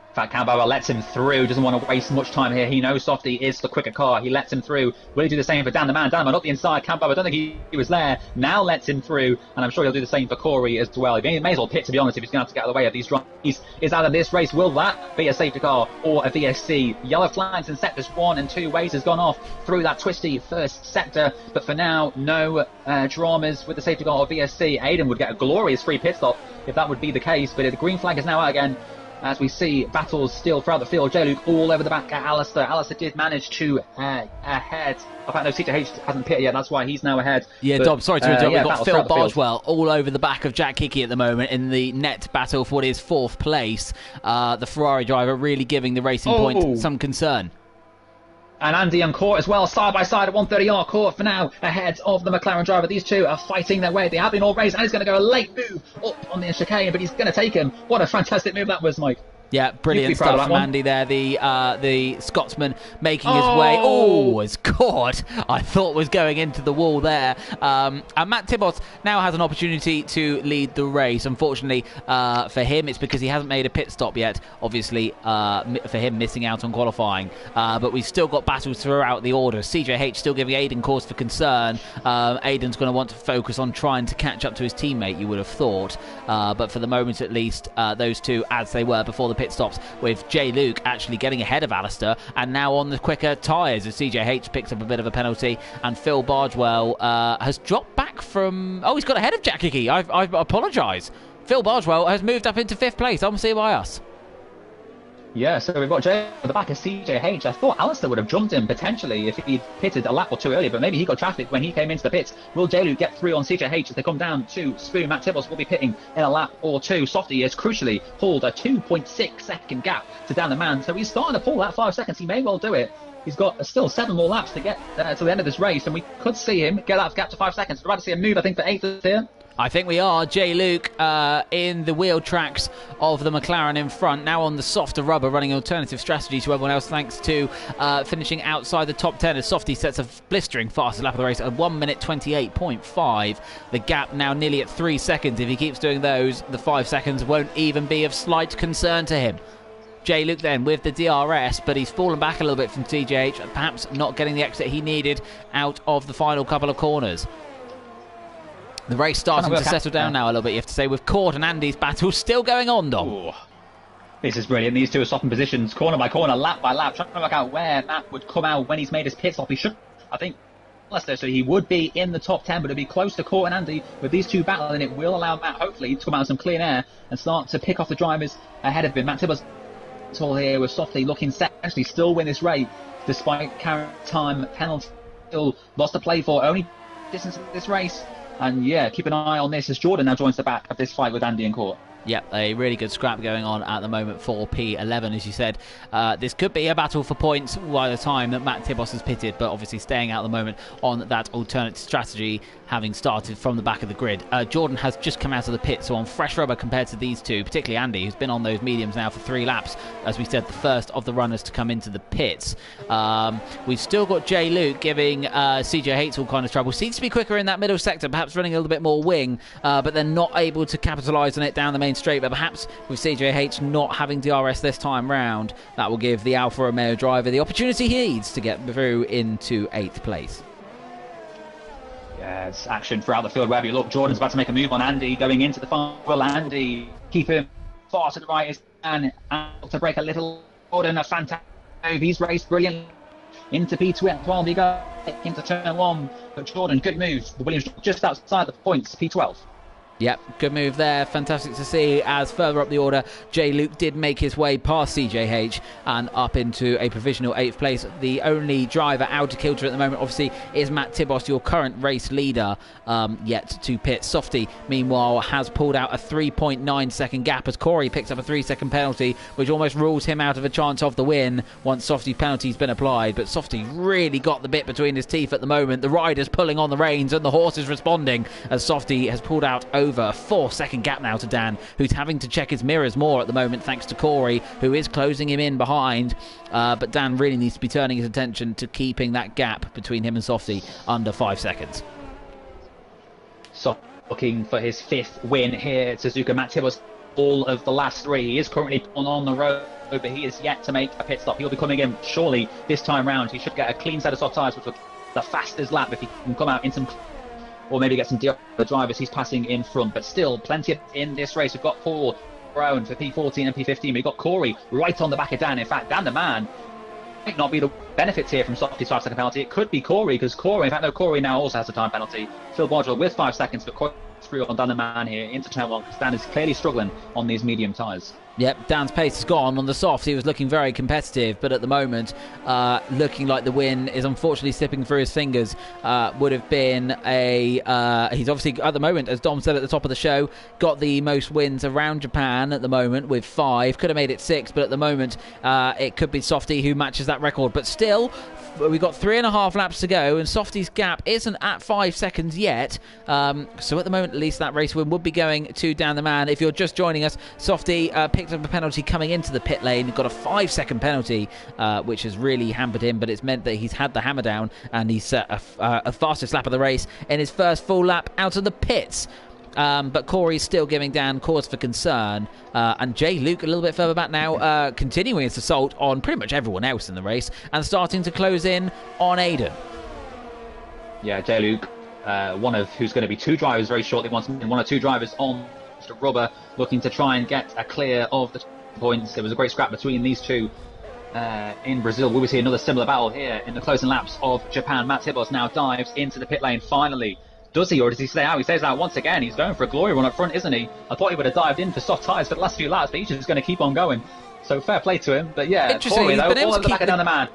In fact, Camababa lets him through, doesn't want to waste much time here. He knows Softy is the quicker car. He lets him through. Will he do the same for Dan the Man? Dan the Man up the inside. Camababa, I don't think he was there. Now lets him through, and I'm sure he'll do the same for Corey as well. He may as well pit, to be honest, if he's going to have to get out of the way of these drivers. Is out of this race. Will that be a safety car or a VSC? Yellow flags in sectors 1 and 2 ways has gone off through that twisty first sector, but for now, no dramas with the safety car or VSC. Aiden would get a glorious free pit stop if that would be the case, but the green flag is now out again. As we see battles still throughout the field. J-Luke all over the back at Alistair. Alistair did manage to ahead. In fact, no, CTH hasn't pitted yet. That's why he's now ahead. Yeah, but, Dom, sorry to interrupt. We've got Phil Barswell all over the back of Jack Hickey at the moment in the net battle for what is 4th place. The Ferrari driver really giving the Racing Point some concern. And Andy and Court as well, side by side at 130R. Court for now ahead of the McLaren driver. These two are fighting their way. They have been all race, and he's going to go a late move up on the chicane, but he's going to take him. What a fantastic move that was, Mike. Yeah, brilliant stuff from Andy there. The Scotsman making his way. Oh, it's caught. I thought was going into the wall there. And Matt Tibos now has an opportunity to lead the race. Unfortunately for him, it's because he hasn't made a pit stop yet. Obviously, for him missing out on qualifying. But we've still got battles throughout the order. CJH still giving Aiden cause for concern. Aiden's going to want to focus on trying to catch up to his teammate, you would have thought. But for the moment, at least, those two, as they were before the pit stops, with J-Luke actually getting ahead of Alistair and now on the quicker tyres as CJH picks up a bit of a penalty, and Phil Bardwell has dropped back from... Oh, he's got ahead of Jack Hickey. I apologise. Phil Bardwell has moved up into 5th place. I'm seeing by us. Yeah, so we've got Jay at the back of CJH. I thought Alistair would have jumped him potentially if he'd pitted a lap or two earlier, but maybe he got traffic when he came into the pits. Will J-Luke get through on CJH as they come down to Spoon? Matt Tibbles will be pitting in a lap or two. Softy has crucially pulled a 2.6 second gap to Dan the Man, so he's starting to pull that 5 seconds. He may well do it. He's got still 7 more laps to get to the end of this race, and we could see him get that gap to 5 seconds. We're about to see a move, I think, for 8th here. I think we are. J. Luke in the wheel tracks of the McLaren in front, now on the softer rubber, running alternative strategy to everyone else, thanks to finishing outside the top 10 as Softy sets a blistering fastest lap of the race at 1 minute 28.5. The gap now nearly at 3 seconds. If he keeps doing those, the 5 seconds won't even be of slight concern to him. J. Luke then with the DRS, but he's fallen back a little bit from TJH, perhaps not getting the exit he needed out of the final couple of corners. The race starting to settle down now a little bit, you have to say, with Cord and Andy's battle still going on, Dom. Ooh. This is brilliant. These two are swapping positions, corner by corner, lap by lap, trying to work out where Matt would come out when he's made his pit stop. He should, I think, so he would be in the top 10, but it'd be close to Cord and Andy. With these two battling, it will allow Matt, hopefully, to come out of some clean air and start to pick off the drivers ahead of him. Matt Tibbers all here with Softly looking set, actually still win this race, despite carrying time penalty. Still lost to play for, only distance in this race. And yeah, keep an eye on this as Jordan now joins the back of this fight with Andy and Court. Yep, a really good scrap going on at the moment for P11, as you said. This could be a battle for points by the time that Matt Tibos has pitted, but obviously staying out at the moment on that alternate strategy, having started from the back of the grid. Jordan has just come out of the pit, so on fresh rubber compared to these two, particularly Andy, who's been on those mediums now for 3 laps, as we said, the first of the runners to come into the pits. We've still got J. Luke giving CJH all kind of trouble. Seems to be quicker in that middle sector, perhaps running a little bit more wing, but they're not able to capitalise on it down the main straight. But perhaps with CJH not having DRS this time round, that will give the Alfa Romeo driver the opportunity he needs to get through into 8th place. Yeah, it's action throughout the field wherever you look. Jordan's about to make a move on Andy going into the final. Will Andy keep him far to the right and to break a little. Jordan, a fantastic move. He's raced brilliant into P12. He goes into turn 1. But Jordan, good move. The Williams just outside the points, P12. Yep, good move there. Fantastic to see as further up the order, J. Luke did make his way past CJH and up into a provisional 8th place. The only driver out of kilter at the moment, obviously, is Matt Tibos, your current race leader, yet to pit. Softy, meanwhile, has pulled out a 3.9 second gap as Corey picks up a 3-second penalty, which almost rules him out of a chance of the win once Softy's penalty's been applied. But Softy really got the bit between his teeth at the moment. The rider's pulling on the reins and the horse is responding as Softy has pulled out over a 4-second gap now to Dan, who's having to check his mirrors more at the moment thanks to Corey, who is closing him in behind. But Dan really needs to be turning his attention to keeping that gap between him and Softy under 5 seconds. So looking for his 5th win here at Suzuka. Matt Tibos, all of the last 3. He is currently on the road, but he is yet to make a pit stop. He'll be coming in surely this time round. He should get a clean set of soft tyres, which will be the fastest lap if he can come out in some, or maybe get some deal the drivers he's passing in front. But still, plenty in this race. We've got Paul Brown for P14 and P15. We've got Corey right on the back of Dan. In fact, Dan the Man might not be the benefits here from Softy's 5-second penalty. It could be Corey, because Corey, in fact, no, Corey now also has a time penalty. Phil Bodgel with 5 seconds, but Corey through on Dan the Man here into turn 1, because Dan is clearly struggling on these medium tyres. Yep, Dan's pace is gone. On the soft, he was looking very competitive, but at the moment, looking like the win is unfortunately slipping through his fingers. Would have been he's obviously, at the moment, as Dom said at the top of the show, got the most wins around Japan at the moment with 5. Could have made it 6, but at the moment, it could be Softy who matches that record. But still, we've got 3.5 laps to go, and Softy's gap isn't at 5 seconds yet. So at the moment, at least, that race win would be going to Dan the Man. If you're just joining us, Softy picked up a penalty coming into the pit lane, got a 5-second penalty, which has really hampered him, but it's meant that he's had the hammer down and he's set a fastest lap of the race in his first full lap out of the pits. But Corey's still giving Dan cause for concern, and J. Luke a little bit further back now, continuing its assault on pretty much everyone else in the race and starting to close in on Aiden. Yeah, J. Luke, one of who's going to be 2 drivers very shortly, one or 2 drivers on the rubber, looking to try and get a clear of the points. There was a great scrap between these two in Brazil. We will see another similar battle here in the closing laps of Japan. Matt Tibos now dives into the pit lane finally. Does he, or does he stay out? He stays out once again. He's going for a glory run up front, isn't he? I thought he would have dived in for soft tyres for the last few laps, but he's just going to keep on going. So fair play to him. But yeah, Interesting, Corey, he's though, been able all to over the keep back of the... down the man.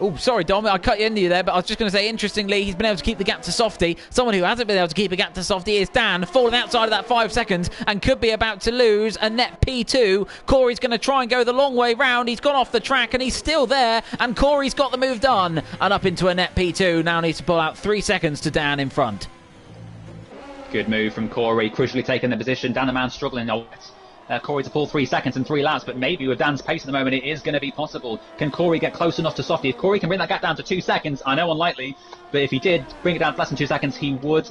Oh, sorry, Dom, I cut you into you there, but I was just going to say, interestingly, he's been able to keep the gap to Softy. Someone who hasn't been able to keep a gap to Softy is Dan, falling outside of that 5 seconds and could be about to lose a net P2. Corey's going to try and go the long way round. He's gone off the track and he's still there, and Corey's got the move done and up into a net P2. Now needs to pull out 3 seconds to Dan in front. Good move from Corey, crucially taking the position. Dan the man struggling. Corey to pull 3 seconds and 3 laps, but maybe with Dan's pace at the moment it is going to be possible. Can Corey get close enough to Softy? If Corey can bring that gap down to 2 seconds, I know unlikely, but if he did bring it down to less than 2 seconds, he would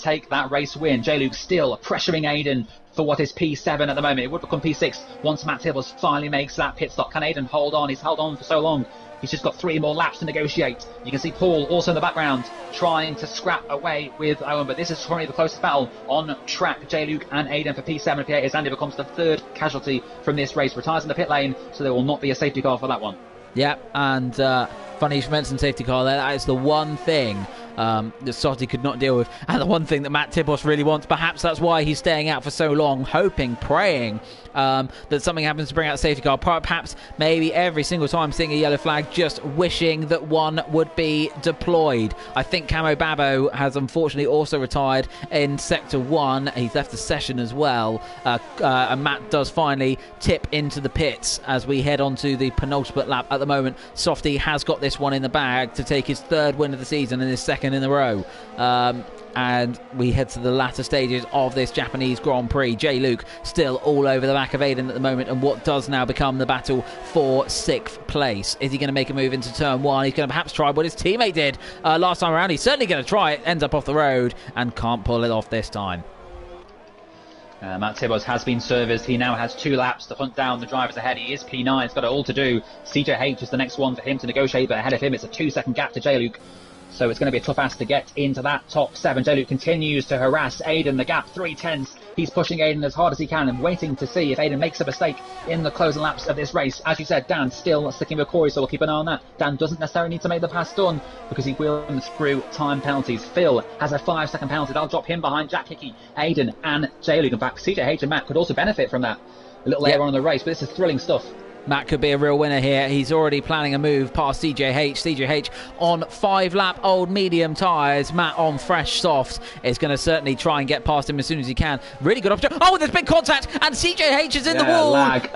take that race win. J-Luke still pressuring Aiden for what is P7 at the moment. It would become P6 once Matt Tibbles finally makes that pit stop. Can Aiden hold on? He's held on for so long. He's just got 3 more laps to negotiate. You can see Paul also in the background trying to scrap away with Owen, but this is currently the closest battle on track. J-Luke and Aiden for P7 and P8 as Andy becomes the 3rd casualty from this race. Retires in the pit lane, so there will not be a safety car for that one. Yeah, and funny you should mention safety car there. That is the one thing that Softy could not deal with, and the one thing that Matt Tibos really wants. Perhaps that's why he's staying out for so long, hoping, praying that something happens to bring out a safety car. Perhaps, maybe every single time seeing a yellow flag, just wishing that one would be deployed. I think Camo Babo has unfortunately also retired in Sector 1. He's left the session as well. And Matt does finally tip into the pits as we head on to the penultimate lap. At the moment, Softy has got this one in the bag to take his 3rd win of the season and his 2nd in a row. And we head to the latter stages of this Japanese Grand Prix. J-Luke still all over the back of Aiden at the moment, and what does now become the battle for 6th place. Is he going to make a move into turn 1? He's going to perhaps try what his teammate did last time around. He's certainly going to try it. Ends up off the road and can't pull it off this time. Matt Tibos has been serviced. He now has 2 laps to hunt down the drivers ahead. He is P9. He's got it all to do. CJH is the next one for him to negotiate, but ahead of him it's a 2-second gap to J-Luke. So it's going to be a tough ask to get into that top 7. J-Luke continues to harass Aiden. The gap 3/10. He's pushing Aiden as hard as he can and waiting to see if Aiden makes a mistake in the closing laps of this race. As you said, Dan still sticking with Corey, so we'll keep an eye on that. Dan doesn't necessarily need to make the pass done because he will through time penalties. Phil has a 5-second penalty. That'll drop him behind Jack Hickey, Aiden and J-Luke. In fact, CJH and Matt could also benefit from that a little later on in the race, but this is thrilling stuff. Matt could be a real winner here. He's already planning a move past CJH. CJH on 5-lap old medium tyres. Matt on fresh soft is going to certainly try and get past him as soon as he can. Really good opportunity. Oh, there's been contact, and CJH is in the wall. Lag.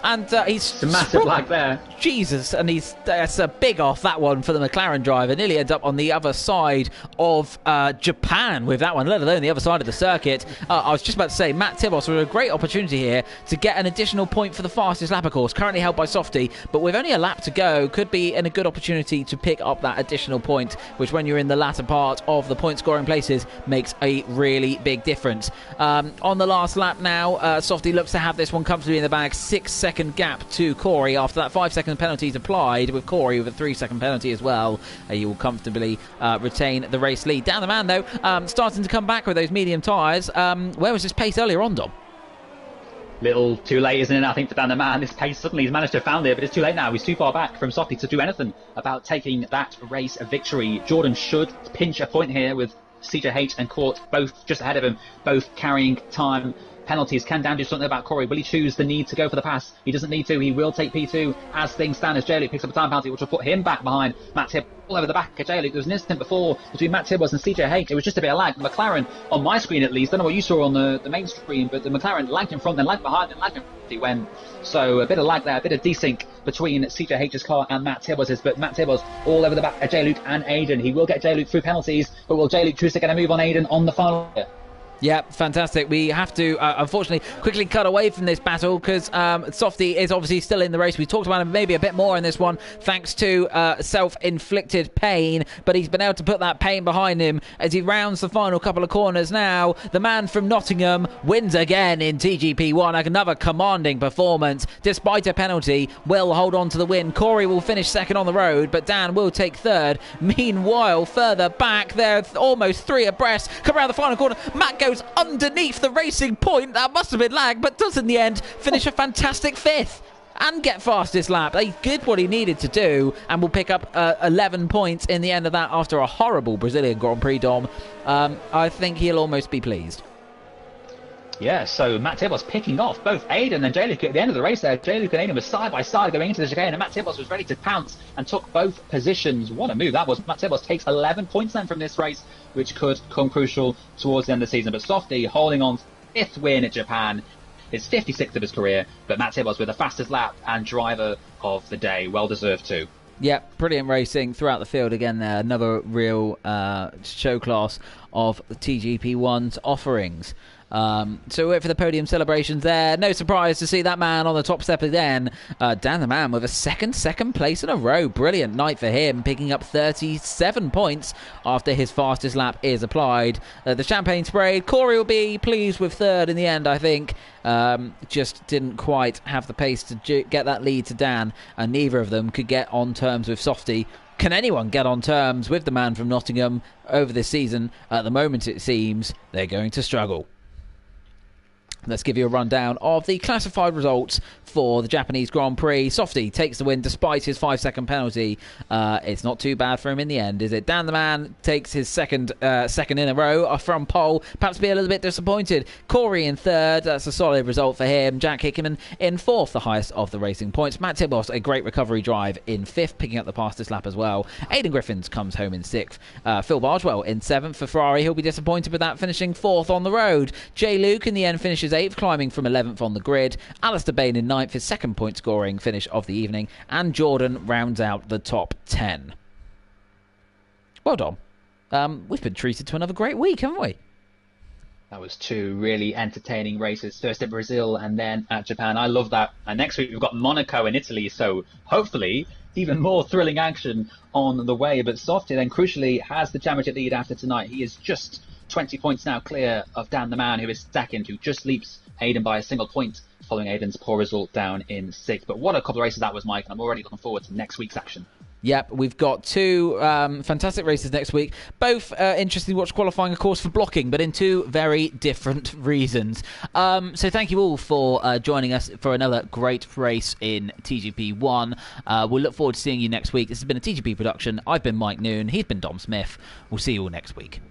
And it's a massive lag there. Jesus, and that's a big off, that one, for the McLaren driver. Nearly ends up on the other side of Japan with that one, let alone the other side of the circuit. I was just about to say, Matt Tibos with a great opportunity here to get an additional point for the fastest lap, of course, currently held by Softy, but with only a lap to go, could be in a good opportunity to pick up that additional point, which when you're in the latter part of the point scoring places makes a really big difference. On the last lap now, Softy looks to have this one comfortably in the bag. 6-second gap to Corey after that 5-second penalty is applied, with Corey with a 3-second penalty as well. He will comfortably retain the race lead. Down the man though, starting to come back with those medium tyres. Where was his pace earlier on, Dom? Little too late, isn't it? I think for Dan the man, this pace suddenly he's managed to have found it, but it's too late now. He's too far back from Softy to do anything about taking that race victory. Jordan should pinch a point here with CJH and Court both just ahead of him, both carrying time penalties. Can Dan do something about Corey? Will he choose the need to go for the pass? He doesn't need to. He will take P2 as things stand, as J-Luke picks up a time penalty, which will put him back behind Matt Tibbles all over the back of J-Luke. There was an instant before between Matt Tibbles and CJH. It was just a bit of lag. The McLaren, on my screen at least, I don't know what you saw on the main screen, but the McLaren lagged in front, then lagged behind, then lagged in front. He went. So a bit of lag there, a bit of desync between CJH's car and Matt Tibbles'. But Matt Tibbles all over the back of J-Luke and Aiden. He will get J-Luke through penalties, but will J-Luke choose to get a move on Aiden on the final? Yeah, fantastic. We have to, unfortunately, quickly cut away from this battle because Softy is obviously still in the race. We talked about him maybe a bit more in this one thanks to self-inflicted pain, but he's been able to put that pain behind him as he rounds the final couple of corners now. The man from Nottingham wins again in TGP1. Another commanding performance. Despite a penalty, will hold on to the win. Corey will finish second on the road, but Dan will take third. Meanwhile, further back, they're almost 3 abreast. Come around the final corner. Matt goes underneath the racing point. That must have been lag, but does in the end finish a fantastic 5th and get fastest lap. He did what he needed to do and will pick up 11 points in the end of that after a horrible Brazilian Grand Prix, Dom. I think he'll almost be pleased. Yeah, so Matt Tibos picking off both Aiden and J-Luke at the end of the race there. J-Luke and Aiden were side by side going into the chicane, and Matt Tibos was ready to pounce and took both positions. What a move that was. Matt Tibos takes 11 points then from this race, which could come crucial towards the end of the season. But Softy holding on, 5th win at Japan, his 56th of his career, but Matt Tibos with the fastest lap and driver of the day. Well deserved too. Yeah, brilliant racing throughout the field again there. Another real show class of TGP1's offerings. So wait for the podium celebrations there. No surprise to see that man on the top step again. Dan the Man with a second place in a row. Brilliant night for him, picking up 37 points after his fastest lap is applied. The champagne sprayed. Corey will be pleased with third in the end, I think. Just didn't quite have the pace to get that lead to Dan, and neither of them could get on terms with Softy. Can anyone get on terms with the man from Nottingham over this season? At the moment, it seems they're going to struggle. Let's give you a rundown of the classified results for the Japanese Grand Prix. Softy takes the win despite his 5-second penalty. It's not too bad for him in the end, is it? Dan the Man takes his second in a row from pole. Perhaps be a little bit disappointed. Corey in third. That's a solid result for him. Jack Hickman in fourth, the highest of the racing points. Matt Tibos, a great recovery drive in fifth, picking up the fastest lap as well. Aidan Griffiths comes home in sixth. Phil Bargewell in seventh for Ferrari. He'll be disappointed with that, finishing fourth on the road. J. Luke in the end finishes eighth, climbing from 11th on the grid. Alistair Bain in ninth, his second point scoring finish of the evening. And Jordan rounds out the top 10. Well done. We've been treated to another great week, haven't we? That was two really entertaining races. First at Brazil and then at Japan. I love that. And next week we've got Monaco in Italy. So hopefully even more thrilling action on the way. But Softy then crucially has the championship lead after tonight. He is just 20 points now clear of Dan the Man, who is second, who just leaps Aiden by a single point following Aiden's poor result down in sixth. But what a couple of races that was, Mike, and I'm already looking forward to next week's action. Yep, we've got two fantastic races next week. Both interesting to watch qualifying, of course, for blocking, but in two very different reasons. So thank you all for joining us for another great race in TGP1. We'll look forward to seeing you next week. This has been a TGP production. I've been Mike Noon. He's been Dom Smith. We'll see you all next week.